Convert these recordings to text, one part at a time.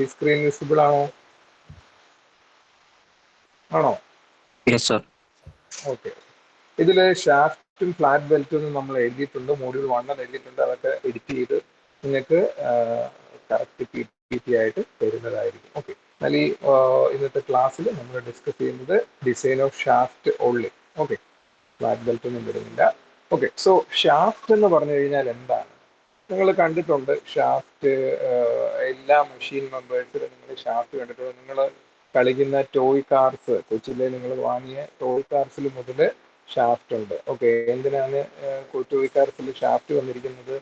ഈ screen visible ആണോ? ആണോ? Yes, sir. ഓക്കെ. ഇതിൽ ഷാഫ്റ്റും ഫ്ലാറ്റ് ബെൽറ്റും നമ്മൾ എഴുതിയിട്ടുണ്ട്, മോഡ്യൂൾ 1 എഴുതിയിട്ടുണ്ട്. അതൊക്കെ എഡിറ്റ് ചെയ്ത് നിങ്ങൾക്ക് കറക്റ്റ് പി പി ടി ആയിട്ട് തരുന്നതായിരിക്കും. ഓക്കെ. എന്നാൽ ഈ ഇന്നത്തെ ക്ലാസ്സിൽ നമ്മൾ ഡിസ്കസ് ചെയ്യുന്നത് design of shaft only. Okay, flat belt ഒന്നും വരുന്നില്ല. ഓക്കെ, സോ ഷാഫ്റ്റ് എന്ന് പറഞ്ഞു കഴിഞ്ഞാൽ എന്താണ്? നിങ്ങൾ കണ്ടിട്ടുണ്ട് ഷാഫ്റ്റ്. എല്ലാ മെഷീൻ മെമ്പേഴ്സിലും നിങ്ങൾ ഷാഫ്റ്റ് കണ്ടിട്ടുണ്ട്. നിങ്ങൾ കളിക്കുന്ന ടോയ് കാർസ്, കൊച്ചിലെ നിങ്ങൾ വാങ്ങിയ ടോയ് കാർസിൽ മുതൽ ഷാഫ്റ്റ് ഉണ്ട്. ഓക്കെ, എന്തിനാണ് ടോയ് കാർസിൽ ഷാഫ്റ്റ് വന്നിരിക്കുന്നത്?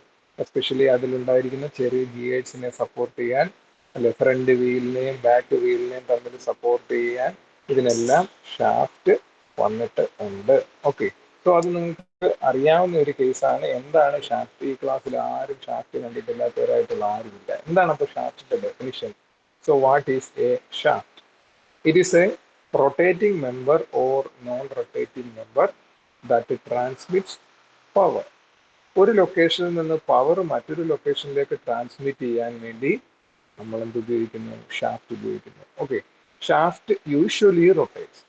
എസ്പെഷ്യലി അതിലുണ്ടായിരിക്കുന്ന ചെറിയ ഗിയേഴ്സിനെ സപ്പോർട്ട് ചെയ്യാൻ, അല്ലെ ഫ്രണ്ട് വീലിനെയും ബാക്ക് വീലിനെയും തമ്മിൽ സപ്പോർട്ട് ചെയ്യാൻ, ഇതിനെല്ലാം ഷാഫ്റ്റ് വന്നിട്ട് ഉണ്ട്. ഓക്കെ, സോ അത് നിങ്ങൾക്ക് അറിയാവുന്ന ഒരു കേസാണ്. എന്താണ് ഷാഫ്റ്റ്? ഈ ക്ലാസ്സിൽ ആരും ഷാഫ്റ്റ് കണ്ടിട്ടില്ലാത്തവരായിട്ടുള്ള ആരുമില്ല. എന്താണ് അപ്പോൾ ഷാഫ്റ്റിന്റെ definition? So what is a shaft? It is a rotating member or non-rotating member that transmits power. ഒരു ലൊക്കേഷനിൽ നിന്ന് പവർ മറ്റൊരു ലൊക്കേഷനിലേക്ക് ട്രാൻസ്മിറ്റ് ചെയ്യാൻ വേണ്ടി നമ്മൾ എന്ത് ഉപയോഗിക്കുന്നു? ഷാഫ്റ്റ് ഉപയോഗിക്കുന്നു. Okay, shaft usually rotates.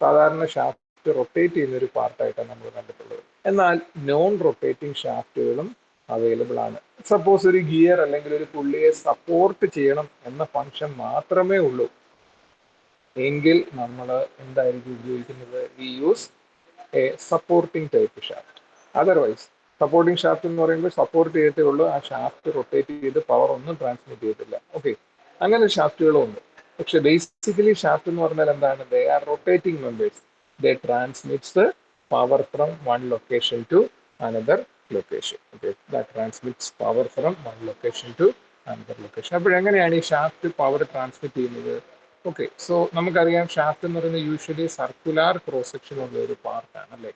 സാധാരണ ഷാഫ്റ്റ് റൊട്ടേറ്റ് ചെയ്യുന്ന ഒരു പാർട്ടായിട്ടാണ് നമ്മൾ കണ്ടിട്ടുള്ളത്. എന്നാൽ നോൺ റൊട്ടേറ്റിംഗ് ഷാഫ്റ്റുകളും അവൈലബിൾ ആണ്. സപ്പോസ് ഒരു ഗിയർ അല്ലെങ്കിൽ ഒരു പുള്ളിയെ സപ്പോർട്ട് ചെയ്യണം എന്ന ഫംഗ്ഷൻ മാത്രമേ ഉള്ളൂ എങ്കിൽ നമ്മൾ എന്തായിരിക്കും ഉപയോഗിക്കുന്നത്? We use a supporting type shaft. Otherwise supporting shaft എന്ന് പറയുമ്പോൾ സപ്പോർട്ട് ചെയ്തിട്ടേ ഉള്ളൂ, ആ ഷാഫ്റ്റ് റൊട്ടേറ്റ് ചെയ്ത് പവർ ഒന്നും ട്രാൻസ്മിറ്റ് ചെയ്തിട്ടില്ല. ഓക്കെ, അങ്ങനെ ഷാഫ്റ്റുകളും ഉണ്ട്. പക്ഷെ ബേസിക്കലി ഷാഫ്റ്റ് എന്ന് പറഞ്ഞാൽ എന്താണ്? They are rotating members. They transmits power from one location to another location. Okay, that transmits power from one location to another location. അപ്പോഴെങ്ങനെയാണ് ഈ ഷാഫ്റ്റ് പവർ ട്രാൻസ്മിറ്റ് ചെയ്യുന്നത്? ഓക്കെ, സോ നമുക്കറിയാം ഷാഫ്റ്റ് എന്ന് പറയുന്നത് usually circular cross section ഉള്ള ഒരു പാർട്ടാണ്, അല്ലേ?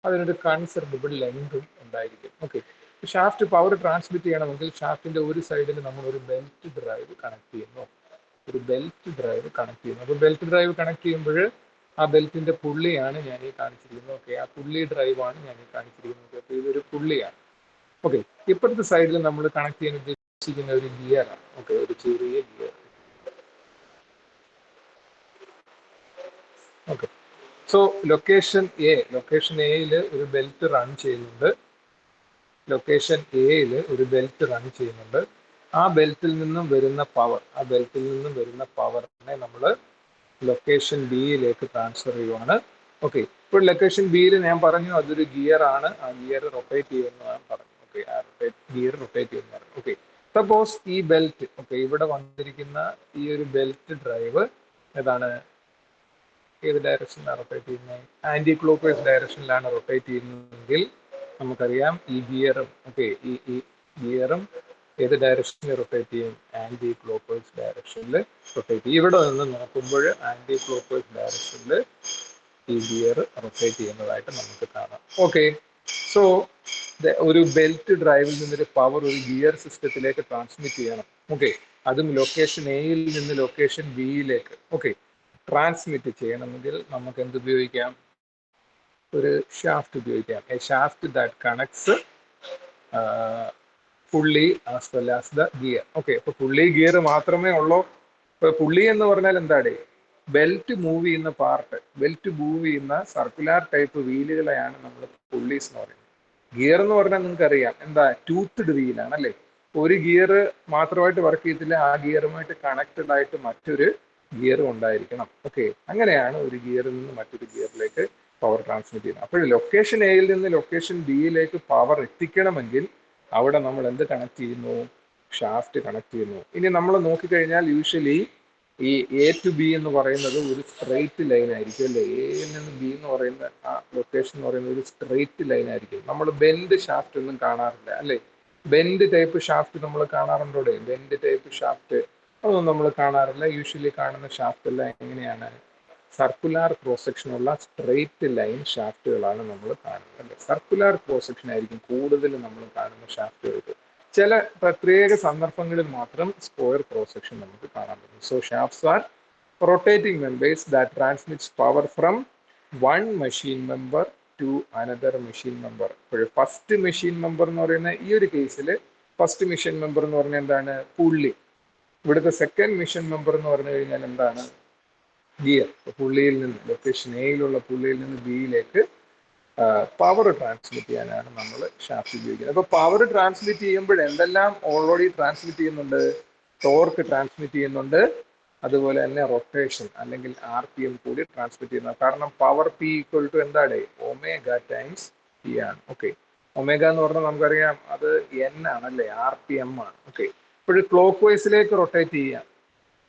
അതിനൊരു കൺസിഡറബിൾ ലെങ്തും ഉണ്ടായിരിക്കും. ഓക്കെ, ഷാഫ്റ്റ് പവർ ട്രാൻസ്മിറ്റ് ചെയ്യണമെങ്കിൽ ഷാഫ്റ്റിന്റെ ഒരു സൈഡിൽ നമ്മൾ ഒരു ബെൽറ്റ് ഡ്രൈവ് കണക്ട് ചെയ്യുന്നു. അപ്പോൾ ബെൽറ്റ് ഡ്രൈവ് കണക്ട് ചെയ്യുമ്പോൾ ആ ബെൽറ്റിന്റെ പുള്ളിയാണ് ഞാൻ ഈ കാണിച്ചിരിക്കുന്നത്. ഓക്കെ, ആ പുള്ളി ഡ്രൈവാണ് ഞാൻ ഈ കാണിച്ചിരിക്കുന്നത്. അപ്പോൾ ഇതൊരു പുള്ളിയാണ്. ഓക്കെ, ഇപ്പുറത്തെ സൈഡിൽ നമ്മൾ കണക്ട് ചെയ്യാൻ ഉദ്ദേശിക്കുന്ന ഒരു ഗിയറാണ്. ഓക്കെ, ഒരു ചെറിയ ഗിയർ. ഓക്കെ, സോ ലൊക്കേഷൻ എയിൽ ഒരു ബെൽറ്റ് റൺ ചെയ്യുന്നുണ്ട്. ആ ബെൽറ്റിൽ നിന്നും വരുന്ന പവറിനെ നമ്മൾ ലൊക്കേഷൻ ബിയിലേക്ക് ട്രാൻസ്ഫർ ചെയ്യുവാണ്. ഓക്കെ, ഇപ്പോൾ ലൊക്കേഷൻ ബിയിൽ ഞാൻ പറഞ്ഞു അതൊരു ഗിയർ ആണ്. ആ ഗിയർ റൊട്ടേറ്റ് ചെയ്യുന്നതാണ് പറഞ്ഞു. ഓക്കെ, ആ ഗിയർ റൊട്ടേറ്റ് ചെയ്യുന്നതാണ്. ഓക്കെ, സപ്പോസ് ഈ ബെൽറ്റ്, ഓക്കെ, ഇവിടെ വന്നിരിക്കുന്ന ഈ ഒരു ബെൽറ്റ് ഡ്രൈവ് ഏതാണ്? ഏത് ഡയറക്ഷനിലാണ് റൊട്ടേറ്റ് ചെയ്യുന്നത്? ആന്റി ക്ലോക്ക് വൈസ് ഡയറക്ഷനിലാണ് റൊട്ടേറ്റ് ചെയ്യുന്നതെങ്കിൽ നമുക്കറിയാം ഈ ഗിയറും, ഓക്കെ, ഈ ഗിയറും ഏത് ഡയറക്ഷനിൽ റൊട്ടേറ്റ് ചെയ്യും? ആന്റി ക്ലോക്ക് വൈസ് ഡയറക്ഷനിൽ റൊട്ടേറ്റ് ചെയ്യും. ഇവിടെ നിന്ന് നോക്കുമ്പോൾ ആന്റി ക്ലോക്ക് വൈസ് ഡയറക്ഷനിൽ ഈ ഗിയർ റൊട്ടേറ്റ് ചെയ്യുന്നതായിട്ട് നമുക്ക് കാണാം. ഓക്കെ, സോ ഒരു ബെൽറ്റ് ഡ്രൈവിൽ നിന്നൊരു പവർ ഒരു ഗിയർ സിസ്റ്റത്തിലേക്ക് ട്രാൻസ്മിറ്റ് ചെയ്യണം. ഓക്കെ, അതും ലൊക്കേഷൻ എയിൽ നിന്ന് ലൊക്കേഷൻ ബിയിലേക്ക്. ഓക്കെ, ട്രാൻസ്മിറ്റ് ചെയ്യണമെങ്കിൽ നമുക്ക് എന്ത് ഉപയോഗിക്കാം? ഒരു ഷാഫ്റ്റ് ഉപയോഗിക്കാം. എ ഷാഫ്റ്റ് ദാറ്റ് കണക്ട്സ് പുള്ളി as well as the gear. Okay, അപ്പൊ പുള്ളി ഗിയർ മാത്രമേ ഉള്ളൂ. ഇപ്പൊ പുള്ളി എന്ന് പറഞ്ഞാൽ എന്താണ്? ബെൽറ്റ് മൂവ് ചെയ്യുന്ന സർക്കുലാർ ടൈപ്പ് വീലുകളെയാണ് നമ്മൾ പുള്ളീസ് എന്ന് പറയുന്നത്. ഗിയർ എന്ന് പറഞ്ഞാൽ നിങ്ങൾക്ക് അറിയാം എന്താ? ടൂത്ത്ഡ് വീലാണ്, അല്ലേ? ഒരു ഗിയർ മാത്രമായിട്ട് വർക്ക് ചെയ്യത്തില്ല, ആ ഗിയറുമായിട്ട് കണക്റ്റഡ് ആയിട്ട് മറ്റൊരു ഗിയറും ഉണ്ടായിരിക്കണം. ഓക്കെ, അങ്ങനെയാണ് ഒരു ഗിയറിൽ നിന്ന് മറ്റൊരു ഗിയറിലേക്ക് പവർ ട്രാൻസ്മിറ്റ് ചെയ്യുന്നത്. അപ്പോൾ ലൊക്കേഷൻ എയിൽ നിന്ന് ലൊക്കേഷൻ ബിയിലേക്ക് പവർ എത്തിക്കണമെങ്കിൽ അവിടെ നമ്മൾ എന്ത് കണക്ട് ചെയ്യുന്നു? ഷാഫ്റ്റ് കണക്ട് ചെയ്യുന്നു. ഇനി നമ്മൾ നോക്കിക്കഴിഞ്ഞാൽ യൂഷ്വലി ഈ എ ടു ബി എന്ന് പറയുന്നത് ഒരു സ്ട്രെയിറ്റ് ലൈൻ ആയിരിക്കും, അല്ലേ? എയിൽ നിന്ന് ബി എന്ന് പറയുന്ന ആ ലൊക്കേഷൻ എന്ന് പറയുന്നത് ഒരു സ്ട്രെയിറ്റ് ലൈൻ ആയിരിക്കും. നമ്മൾ ബെൻഡ് ഷാഫ്റ്റ് ഒന്നും കാണാറില്ല, അല്ലേ? ബെൻഡ് ടൈപ്പ് ഷാഫ്റ്റ് നമ്മൾ കാണാറുണ്ടോ? ബെൻഡ് ടൈപ്പ് ഷാഫ്റ്റ് അതൊന്നും നമ്മൾ കാണാറില്ല. യൂഷ്വലി കാണുന്ന ഷാഫ്റ്റ് എല്ലാം എങ്ങനെയാണ്? സർക്കുലാർ ക്രോസ് സെക്ഷൻ ഉള്ള സ്ട്രെയിറ്റ് ലൈൻ ഷാഫ്റ്റുകളാണ് നമ്മൾ കാണുന്നത്, അല്ലേ? സർക്കുലാർ ക്രോസ് സെക്ഷൻ ആയിരിക്കും കൂടുതൽ നമ്മൾ കാണുന്ന ഷാഫ്റ്റുകൾക്ക്. ചില പ്രത്യേക സന്ദർഭങ്ങളിൽ മാത്രം സ്ക്വയർ ക്രോസ് സെക്ഷൻ നമുക്ക് കാണാൻ പറ്റും. So shafts are rotating members that transmits power from one machine member to another machine member. ഇപ്പോൾ ഫസ്റ്റ് മെഷീൻ മെമ്പർ എന്ന് പറയുന്ന ഈ ഒരു കേസിൽ ഫസ്റ്റ് മെഷീൻ മെമ്പർ എന്ന് പറഞ്ഞാൽ എന്താണ്? പുള്ളി. ഇവിടുത്തെ സെക്കൻഡ് മിഷൻ മെമ്പർ എന്ന് പറഞ്ഞു കഴിഞ്ഞാൽ എന്താണ്? ഗിയർ. പുള്ളിയിൽ നിന്ന് ലൊക്കേഷൻ എയിലുള്ള പുള്ളിയിൽ നിന്ന് ബിയിലേക്ക് പവർ ട്രാൻസ്മിറ്റ് ചെയ്യാനാണ് നമ്മൾ ഷാഫ്റ്റ് ഉപയോഗിക്കുന്നത്. അപ്പൊ പവർ ട്രാൻസ്മിറ്റ് ചെയ്യുമ്പോൾ എന്തെല്ലാം ഓൾറെഡി ട്രാൻസ്മിറ്റ് ചെയ്യുന്നുണ്ട്? ടോർക്ക് ട്രാൻസ്മിറ്റ് ചെയ്യുന്നുണ്ട്, അതുപോലെ തന്നെ റൊട്ടേഷൻ അല്ലെങ്കിൽ RPM കൂടി ട്രാൻസ്മിറ്റ് ചെയ്യുന്നത്. കാരണം പവർ P ഈക്വൽ ടു എന്താണ്? ഒമേഗ ടൈംസ് P ആണ്. ഓക്കെ, ഒമേഗ എന്ന് പറഞ്ഞാൽ നമുക്കറിയാം അത് N ആണല്ലേ, RPM ആണ്. ഓക്കെ, ഇപ്പോഴും ക്ലോക്ക് വൈസിലേക്ക് റൊട്ടേറ്റ് ചെയ്യാം,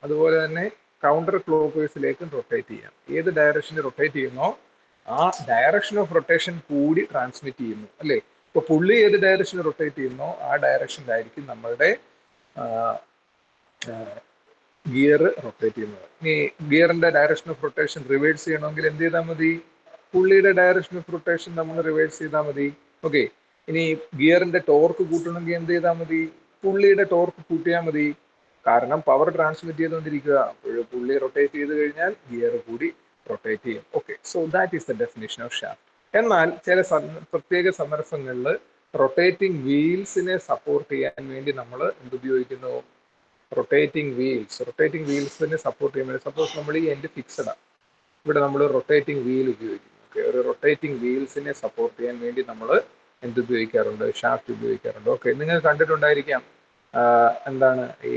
അതുപോലെ തന്നെ കൗണ്ടർ ക്ലോക്ക് വൈസിലേക്കും റൊട്ടേറ്റ് ചെയ്യാം. ഏത് ഡയറക്ഷനിൽ റൊട്ടേറ്റ് ചെയ്യുന്നോ ആ ഡയറക്ഷൻ ഓഫ് റൊട്ടേഷൻ കൂടി ട്രാൻസ്മിറ്റ് ചെയ്യുന്നു അല്ലേ. ഇപ്പൊ പുള്ളി ഏത് ഡയറക്ഷനിൽ റൊട്ടേറ്റ് ചെയ്യുന്നോ ആ ഡയറക്ഷനിലായിരിക്കും നമ്മളുടെ ഗിയർ റൊട്ടേറ്റ് ചെയ്യുന്നത്. ഇനി ഗിയറിന്റെ ഡയറക്ഷൻ ഓഫ് റൊട്ടേഷൻ റിവേഴ്സ് ചെയ്യണമെങ്കിൽ എന്ത് ചെയ്താൽ മതി? പുള്ളിയുടെ ഡയറക്ഷൻ ഓഫ് റൊട്ടേഷൻ നമ്മൾ റിവേഴ്സ് ചെയ്താൽ മതി. ഓക്കെ, ഇനി ഗിയറിന്റെ ടോർക്ക് കൂട്ടണമെങ്കിൽ എന്ത് ചെയ്താൽ മതി? പുള്ളിയുടെ ടോർക്ക് കൂട്ടിയാൽ മതി. കാരണം പവർ ട്രാൻസ്മിറ്റ് ചെയ്തുകൊണ്ടിരിക്കുക, അപ്പോൾ പുള്ളി റൊട്ടേറ്റ് ചെയ്ത് കഴിഞ്ഞാൽ ഗിയർ കൂടി റൊട്ടേറ്റ് ചെയ്യും. Okay, so that is the definition of shaft. എന്നാൽ ചില പ്രത്യേക സന്ദർഭങ്ങളിൽ റൊട്ടേറ്റിംഗ് വീൽസിനെ സപ്പോർട്ട് ചെയ്യാൻ വേണ്ടി നമ്മൾ എന്തുപയോഗിക്കുന്നു? റൊട്ടേറ്റിംഗ് വീൽസിനെ സപ്പോർട്ട് ചെയ്യുമ്പോൾ സപ്പോസ് നമ്മൾ ഈ എൻഡ് ഫിക്സഡ് ആണ്, ഇവിടെ നമ്മൾ റൊട്ടേറ്റിംഗ് വീൽ ഉപയോഗിക്കുന്നു. ഓക്കെ, ഒരു റൊട്ടേറ്റിംഗ് വീൽസിനെ സപ്പോർട്ട് ചെയ്യാൻ വേണ്ടി നമ്മൾ എന്ത് ഉപയോഗിക്കാറുണ്ട്? ഷാഫ്റ്റ് ഉപയോഗിക്കാറുണ്ട്. ഓക്കെ, നിങ്ങൾ കണ്ടിട്ടുണ്ടായിരിക്കാം എന്താണ് ഈ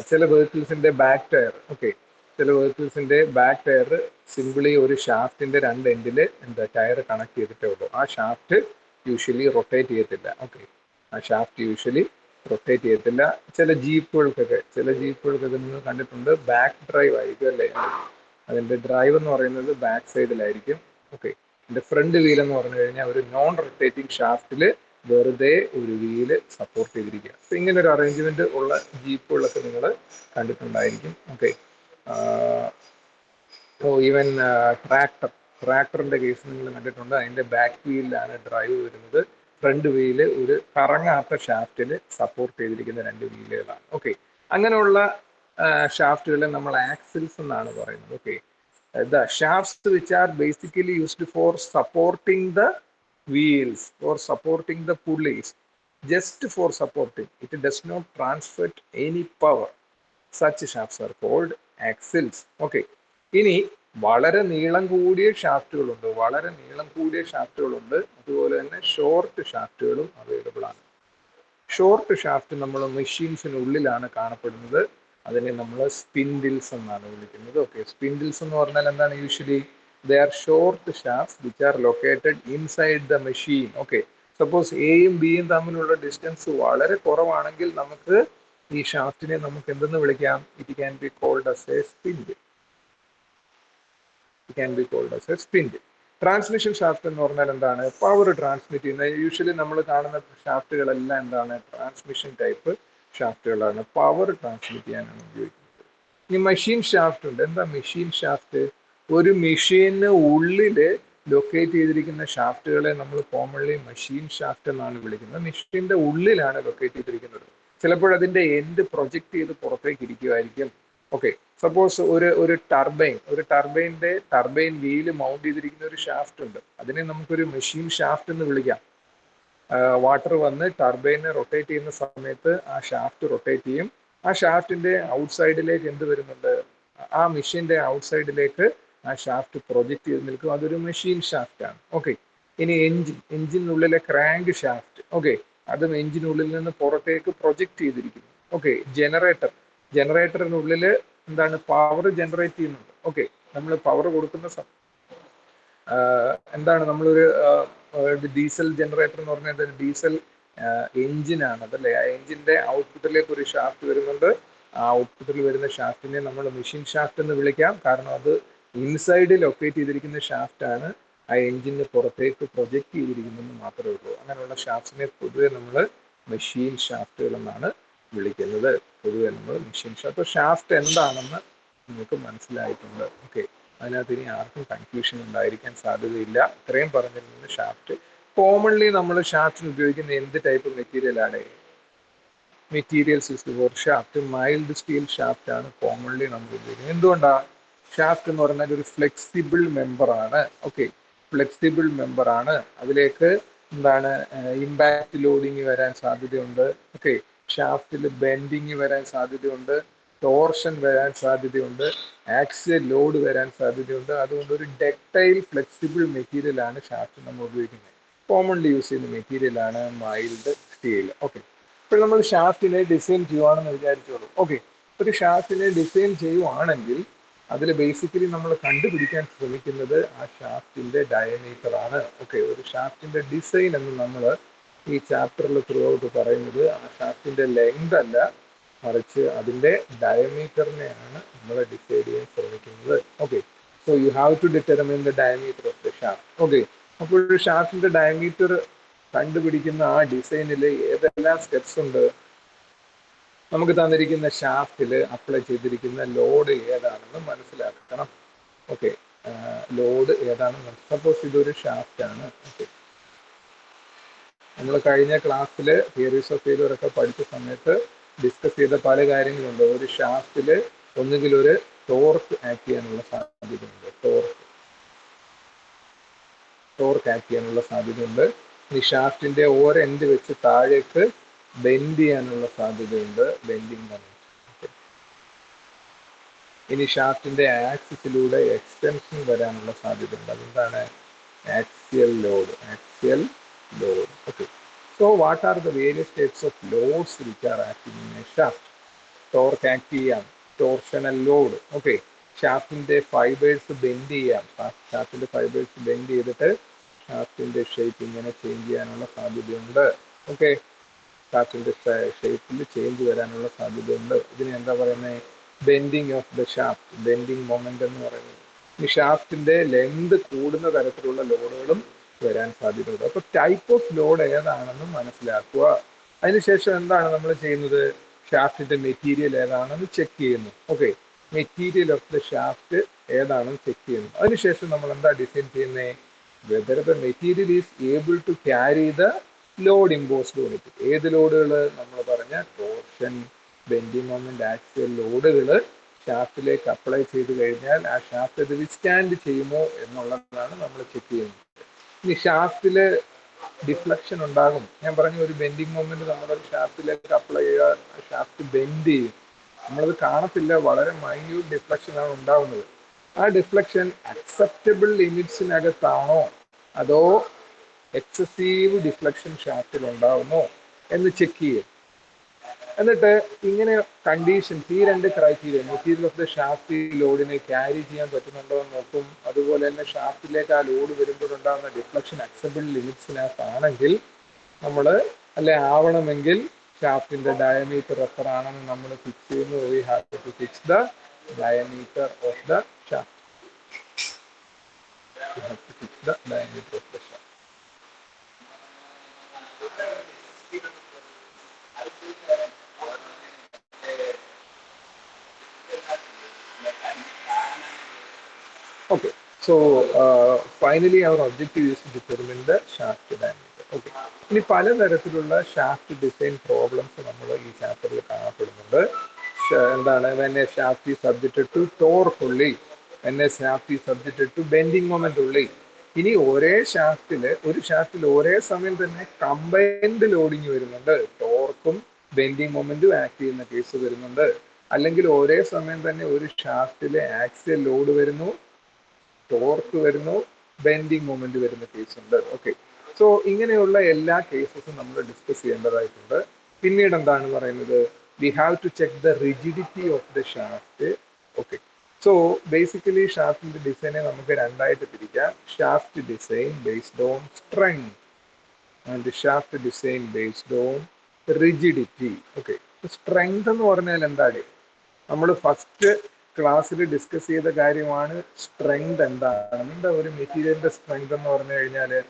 ചില വെഹിക്കിൾസിന്റെ ബാക്ക് ടയർ. ഓക്കെ, ചില വെഹിക്കിൾസിന്റെ ബാക്ക് ടയർ സിംപിളി ഒരു ഷാഫ്റ്റിന്റെ രണ്ട് എൻഡിൽ എന്താ ടയർ കണക്ട് ചെയ്തിട്ടേ ഉള്ളൂ. ആ ഷാഫ്റ്റ് യൂഷ്വലി റൊട്ടേറ്റ് ചെയ്യത്തില്ല. ഓക്കെ, ആ ഷാഫ്റ്റ് യൂഷ്വലി റൊട്ടേറ്റ് ചെയ്യത്തില്ല. ചില ജീപ്പുകൾക്കൊക്കെ നിങ്ങൾ കണ്ടിട്ടുണ്ട് ബാക്ക് ഡ്രൈവ് ആയിരിക്കും അല്ലേ, അതിന്റെ ഡ്രൈവ് എന്ന് പറയുന്നത് ബാക്ക് സൈഡിലായിരിക്കും. ഓക്കെ, ഇതിന്റെ ഫ്രണ്ട് വീൽ എന്ന് പറഞ്ഞു കഴിഞ്ഞാൽ ഒരു നോൺ റൊട്ടേറ്റിംഗ് ഷാഫ്റ്റിൽ വെറുതെ ഒരു വീല് സപ്പോർട്ട് ചെയ്തിരിക്കുക. അപ്പൊ ഇങ്ങനെ ഒരു അറേഞ്ച്മെന്റ് ഉള്ള ജീപ്പുകളൊക്കെ നിങ്ങൾ കണ്ടിട്ടുണ്ടായിരിക്കും. ഓക്കെ, ഈവൻ ട്രാക്ടറിന്റെ കേസ് നിങ്ങൾ കണ്ടിട്ടുണ്ട്. അതിന്റെ ബാക്ക് വീലിലാണ് ഡ്രൈവ് വരുന്നത്, ഫ്രണ്ട് വീല് ഒരു കറങ്ങാത്ത ഷാഫ്റ്റിൽ സപ്പോർട്ട് ചെയ്തിരിക്കുന്ന രണ്ട് വീലുകളാണ്. ഓക്കെ, അങ്ങനെയുള്ള ഷാഫ്റ്റുകളെ നമ്മൾ ആക്സിൽസ് എന്നാണ് പറയുന്നത്. Okay, the shafts which are basically used for supporting the wheels or supporting the pulleys, just for supporting, it does not transfer any power, such shafts are called axles. Okay, ഇനി വളരെ നീളം കൂടിയ ഷാഫ്റ്റുകളുണ്ട്, അതുപോലെ തന്നെ short ഷാഫ്റ്റുകളും available ആണ്. Short shaft നമ്മൾ മെഷീൻസിനുള്ളിലാണ് കാണപ്പെടുന്നത്, അതിനെ നമ്മൾ സ്പിൻഡിൽസ് എന്നാണ് വിളിക്കുന്നത്. ഓക്കെ, സ്പിൻഡിൽസ് എന്ന് പറഞ്ഞാൽ എന്താണ്? Usually they are short shafts which are located inside the machine. Okay, suppose എയും ബിയും തമ്മിലുള്ള ഡിസ്റ്റൻസ് വളരെ കുറവാണെങ്കിൽ നമുക്ക് ഈ ഷാഫ്റ്റിനെ നമുക്ക് എന്തെന്ന് വിളിക്കാം? It can be called as a spindle. Transmission shaft എന്ന് പറഞ്ഞാൽ എന്താണ്? പവർ ട്രാൻസ്മിറ്റ് ചെയ്യുന്ന, യൂഷ്വലി നമ്മൾ കാണുന്ന ഷാഫ്റ്റുകളെല്ലാം എന്താണ്? ട്രാൻസ്മിഷൻ ടൈപ്പ് ഷാഫ്റ്റുകളാണ്, പവർ ട്രാൻസ്മിറ്റ് ചെയ്യാനാണ് ഉപയോഗിക്കുന്നത്. ഇനി മെഷീൻ ഷാഫ്റ്റ് ഉണ്ട്. എന്താ മെഷീൻ ഷാഫ്റ്റ്? ഒരു മെഷീന് ഉള്ളില് ലൊക്കേറ്റ് ചെയ്തിരിക്കുന്ന ഷാഫ്റ്റുകളെ നമ്മൾ കോമൺലി മെഷീൻ ഷാഫ്റ്റ് എന്നാണ് വിളിക്കുന്നത്. മെഷീന്റെ ഉള്ളിലാണ് ലൊക്കേറ്റ് ചെയ്തിരിക്കുന്നത്. ചിലപ്പോൾ അതിന്റെ എൻഡ് പ്രൊജക്ട് ചെയ്ത് പുറത്തേക്ക് ഇരിക്കുമായിരിക്കും. ഓക്കെ, സപ്പോസ് ഒരു ടർബൈൻ വീല് മൗണ്ട് ചെയ്തിരിക്കുന്ന ഒരു ഷാഫ്റ്റ് ഉണ്ട്, അതിനെ നമുക്കൊരു മെഷീൻ ഷാഫ്റ്റ് എന്ന് വിളിക്കാം. വാട്ടർ വന്ന് ടർബൈനെ റൊട്ടേറ്റ് ചെയ്യുന്ന സമയത്ത് ആ ഷാഫ്റ്റ് റൊട്ടേറ്റ് ചെയ്യും. ആ ഷാഫ്റ്റിന്റെ ഔട്ട്സൈഡിലേക്ക് എന്ത് വരുന്നുണ്ട്? ആ മെഷീന്റെ ഔട്ട്സൈഡിലേക്ക് ആ ഷാഫ്റ്റ് പ്രൊജക്ട് ചെയ്ത് നിൽക്കും, അതൊരു മെഷീൻ ഷാഫ്റ്റ് ആണ്. ഓക്കെ, ഇനി എഞ്ചിനുള്ളിലെ ക്രാങ്ക് ഷാഫ്റ്റ്. ഓക്കെ, അതും എഞ്ചിനുള്ളിൽ നിന്ന് പുറത്തേക്ക് പ്രൊജക്ട് ചെയ്തിരിക്കുന്നു. ഓക്കെ, ജനറേറ്ററിനുള്ളിൽ എന്താണ്? പവർ ജനറേറ്റ് ചെയ്യുന്നുണ്ട്. ഓക്കെ, നമ്മൾ പവർ കൊടുക്കുന്ന എന്താണ്? നമ്മളൊരു ഡീസൽ ജനറേറ്റർ എന്ന് പറഞ്ഞാൽ ഡീസൽ എഞ്ചിനാണ് അതല്ലേ. ആ എഞ്ചിന്റെ ഔട്ട്പുട്ടിലേക്ക് ഒരു ഷാഫ്റ്റ് വരുന്നുണ്ട്. ആ ഔട്ട്പുട്ടിൽ വരുന്ന ഷാഫ്റ്റിനെ നമ്മൾ മെഷീൻ ഷാഫ്റ്റ് എന്ന് വിളിക്കാം. കാരണം അത് ഇൻസൈഡ് ലൊക്കേറ്റ് ചെയ്തിരിക്കുന്ന ഷാഫ്റ്റ് ആണ്, ആ എഞ്ചിന് പുറത്തേക്ക് പ്രൊജക്ട് ചെയ്തിരിക്കുന്നതെന്ന് മാത്രമേ ഉള്ളൂ. അങ്ങനെയുള്ള ഷാഫ്റ്റിനെ പൊതുവെ നമ്മൾ മെഷീൻ ഷാഫ്റ്റുകൾ എന്നാണ് വിളിക്കുന്നത്. പൊതുവെ നമ്മൾ മെഷീൻ ഷാഫ്റ്റ്. ഷാഫ്റ്റ് എന്താണെന്ന് നിങ്ങൾക്ക് മനസ്സിലായിട്ടുണ്ട്. ഓക്കെ, അതിനകത്ത് ഇനി ആർക്കും കൺഫ്യൂഷൻ ഉണ്ടായിരിക്കാൻ സാധ്യതയില്ല. ഇത്രയും പറഞ്ഞിരുന്നത് ഷാഫ്റ്റ്. കോമൺലി നമ്മൾ ഷാഫ്റ്റിന് ഉപയോഗിക്കുന്ന എന്ത് ടൈപ്പ് മെറ്റീരിയലാണ്? Materials used for shaft mild steel shaft ആണ് കോമൺലി നമ്മൾ ഉപയോഗിക്കുന്നത്. എന്തുകൊണ്ടാണ്? ഷാഫ്റ്റ് എന്ന് പറഞ്ഞാൽ ഒരു ഫ്ലെക്സിബിൾ മെമ്പർ ആണ്. ഓക്കെ, ഫ്ലെക്സിബിൾ മെമ്പർ ആണ്. അതിലേക്ക് എന്താണ്? ഇമ്പാക്ട് ലോഡിങ് വരാൻ സാധ്യതയുണ്ട്. ഓക്കെ, ഷാഫ്റ്റിൽ ബെൻഡിങ് വരാൻ സാധ്യതയുണ്ട്, ടോർഷൻ വരാൻ സാധ്യതയുണ്ട്, ആക്സിയൽ ലോഡ് വരാൻ സാധ്യതയുണ്ട്. അതുകൊണ്ട് ഒരു ഡക്ടൈൽ ഫ്ലെക്സിബിൾ മെറ്റീരിയൽ ആണ് ഷാഫ്റ്റ് നമ്മൾ ഉപയോഗിക്കുന്നത്. കോമൺലി യൂസ് ചെയ്യുന്ന മെറ്റീരിയൽ ആണ് മൈൽഡ് സ്റ്റീൽ. ഓക്കെ, ഇപ്പോൾ നമ്മൾ ഷാഫ്റ്റിനെ ഡിസൈൻ ചെയ്യുവാണെന്ന് വിചാരിച്ചോളൂ. ഓക്കെ, ഒരു ഷാഫ്റ്റിനെ ഡിസൈൻ ചെയ്യുവാണെങ്കിൽ അതിൽ ബേസിക്കലി നമ്മൾ കണ്ടുപിടിക്കാൻ ശ്രമിക്കുന്നത് ആ ഷാഫ്റ്റിന്റെ ഡയമീറ്റർ ആണ്. ഓക്കെ, ഒരു ഷാഫ്റ്റിന്റെ ഡിസൈൻ എന്ന് നമ്മൾ ഈ ചാപ്റ്ററിൽ ത്രൂ ഔട്ട് പറയുന്നത് ആ ഷാഫ്റ്റിന്റെ ലെങ്ത് അല്ല, മറിച്ച് അതിന്റെ ഡയമീറ്ററിനെയാണ് നമ്മൾ ഡിസൈഡ് ചെയ്യാൻ ശ്രമിക്കുന്നത്. Okay, so you have to determine the diameter of the shaft. Okay, അപ്പോൾ ഒരു ഷാഫ്റ്റിന്റെ ഡയമീറ്റർ കണ്ടുപിടിക്കുന്ന ആ ഡിസൈനിൽ ഏതെല്ലാം സ്റ്റെപ്സ് ഉണ്ട്? നമുക്ക് തന്നിരിക്കുന്ന ഷാഫ്റ്റിൽ അപ്ലൈ ചെയ്തിരിക്കുന്ന ലോഡ് ഏതാണെന്ന് മനസ്സിലാക്കണം. ഓക്കെ, ലോഡ് ഏതാണെന്ന് സപ്പോസ് ഇതൊരു ഷാഫ്റ്റ് ആണ്. ഓക്കെ, നമ്മൾ കഴിഞ്ഞ ക്ലാസ്സിൽ തിയറീസ് ഓഫ് ഫെയിലിയർ ഒക്കെ പഠിച്ച സമയത്ത് ഡിസ്കസ് ചെയ്ത പല കാര്യങ്ങളുണ്ട്. ഒരു ഷാഫ്റ്റിൽ ഒന്നുകിൽ ഒരു ടോർക്ക് ആക്ട് ചെയ്യാനുള്ള സാധ്യതയുണ്ട്, ടോർക്ക് ആക്ട് ചെയ്യാനുള്ള സാധ്യതയുണ്ട്. ഈ ഷാഫ്റ്റിന്റെ ഓരെൻഡ് വെച്ച് താഴേക്ക് ബെൻഡ് ചെയ്യാനുള്ള സാധ്യതയുണ്ട്, ബെൻഡിങ് മൊമെന്റ്. ഇനി ഷാഫ്റ്റിന്റെ ആക്സിസിലൂടെ എക്സ്റ്റൻഷൻ വരാനുള്ള സാധ്യതയുണ്ട്. അതെന്താണ്? Axial load, axial load. Okay, so what are the various types of loads which are acting in a shaft? Torque act ചെയ്യാം, ടോർഷണൽ ലോഡ്. ഓക്കെ, ഷാഫ്റ്റിന്റെ ഫൈബേഴ്സ് ബെൻഡ് ചെയ്യാം, ഷാഫ്റ്റിന്റെ ഫൈബേഴ്സ് ബെൻഡ് ചെയ്തിട്ട് ഷാഫ്റ്റിന്റെ shape ഇങ്ങനെ ചേഞ്ച് ചെയ്യാനുള്ള സാധ്യതയുണ്ട്. ഓക്കെ, ഷാഫ്റ്റിന്റെ ഷേപ്പിൽ change വരാനുള്ള സാധ്യതയുണ്ട്. ഇതിന് എന്താ പറയുന്നത്? Bending of the shaft, bending moment എന്ന് പറയുന്നത്. ഈ ഷാഫ്റ്റിന്റെ ലെങ്ത് കൂടുന്ന തരത്തിലുള്ള ലോഡുകളും വരാൻ സാധ്യതയുണ്ട്. അപ്പൊ ടൈപ്പ് ഓഫ് ലോഡ് ഏതാണെന്ന് മനസ്സിലാക്കുക. അതിനുശേഷം എന്താണ് നമ്മൾ ചെയ്യുന്നത്? ഷാഫ്റ്റിന്റെ മെറ്റീരിയൽ ഏതാണെന്ന് ചെക്ക് ചെയ്യുന്നു. Okay, material of the shaft ഏതാണെന്ന് ചെക്ക് ചെയ്യുന്നു. അതിനുശേഷം നമ്മൾ എന്താ ഡിസൈൻ ചെയ്യുന്നത്? Whether the material is able to carry the load imposed on it. ഏത് ലോഡുകൾ? നമ്മൾ പറഞ്ഞ ടോർഷൻ, ബെൻഡിങ് മൊമെന്റ്, ആക്സിയൽ ലോഡുകൾ ഷാഫ്റ്റിലേക്ക് അപ്ലൈ ചെയ്ത് കഴിഞ്ഞാൽ ആ ഷാഫ്റ്റ് അത് വിസ്റ്റാൻഡ് ചെയ്യുമോ എന്നുള്ളതാണ് നമ്മൾ ചെക്ക് ചെയ്യുന്നത്. ഇനി ഷാഫ്റ്റില് ഡിഫ്ലക്ഷൻ ഉണ്ടാകും. ഞാൻ പറഞ്ഞ ഒരു ബെൻഡിങ് മൊമെന്റ് നമ്മൾ ഷാഫ്റ്റിലേക്ക് അപ്ലൈ ചെയ്താൽ ഷാഫ്റ്റ് ബെൻഡ് ചെയ്യും. നമ്മളത് കാണത്തില്ല, വളരെ മൈന്യൂട്ട് ഡിഫ്ലക്ഷൻ ആണ് ഉണ്ടാകുന്നത്. ആ ഡിഫ്ലക്ഷൻ അക്സെപ്റ്റബിൾ ലിമിറ്റ്സിനകത്താണോ അതോ എക്സസീവ് ഡിഫ്ലക്ഷൻ ഷാഫ്റ്റിൽ ഉണ്ടാകുമോ എന്ന് ചെക്ക് ചെയ്യും. എന്നിട്ട് ഇങ്ങനെ കണ്ടീഷൻസ്, ഈ രണ്ട് criteria, material of the shaft ലോഡിനെ ക്യാരി ചെയ്യാൻ പറ്റുന്നുണ്ടോ എന്ന് നോക്കും. അതുപോലെ തന്നെ ഷാഫ്റ്റിലേക്ക് ആ ലോഡ് വരുമ്പോഴുണ്ടാകുന്ന ഡിഫ്ലക്ഷൻ അക്സെപ്റ്റബിൾ ലിമിറ്റ്സിനകത്താണെങ്കിൽ നമ്മൾ, അല്ലെ ആവണമെങ്കിൽ ഷാഫ്റ്റിന്റെ ഡയമീറ്റർ എത്ര ആണെന്ന് നമ്മൾ ഫിക്സ് ചെയ്യുന്നു. We have to fix the diameter of the shaft. We have to fix the diameter of the shaft. Okay, so finally our objective is to determine the shaft diameter. Okay, ഇനി പലതരത്തിലുള്ള shaft design problems നമ്മൾ ഈ ചാപ്റ്ററിൽ കാണപ്പെടുന്നുണ്ട്. എന്താണ്? when a shaft is subjected to torque only, when a shaft is subjected to bending moment only. ഇനി ഒരു ഷാഫ്റ്റിൽ ഒരേ സമയം തന്നെ കമ്പൈൻഡ് ലോഡിങ് വരുന്നുണ്ട്, ടോർക്കും ബെൻഡിങ് മൊമെന്റും ആക്ട് ചെയ്യുന്ന കേസ് വരുന്നുണ്ട്. അല്ലെങ്കിൽ ഒരേ സമയം തന്നെ ഒരു ഷാഫ്റ്റിലെ ആക്സിയൽ ലോഡ് വരുന്നു, ടോർക്ക് വരുന്നു, ബെൻഡിങ് മൊമെന്റ് വരുന്ന കേസ് ഉണ്ട്. ഓക്കെ, സോ ഇങ്ങനെയുള്ള എല്ലാ കേസസും നമ്മൾ ഡിസ്കസ് ചെയ്യേണ്ടതായിട്ടുണ്ട്. പിന്നീട് എന്താണ് പറയുന്നത്? We have to check the rigidity of the shaft. Okay, so basically ഷാഫ്റ്റിന്റെ ഡിസൈനെ നമുക്ക് രണ്ടായിട്ട് തിരിക്കാം. Shaft design based on strength and shaft design based on rigidity. Okay, strength എന്ന് പറഞ്ഞാൽ എന്താണ്? നമ്മൾ ഫസ്റ്റ് ക്ലാസ്സിൽ ഡിസ്കസ് ചെയ്ത കാര്യമാണ് സ്ട്രെങ്ത് എന്താണ്. എന്താ ഒരു മെറ്റീരിയലിന്റെ സ്ട്രെങ്ത് എന്ന് പറഞ്ഞു കഴിഞ്ഞാല്?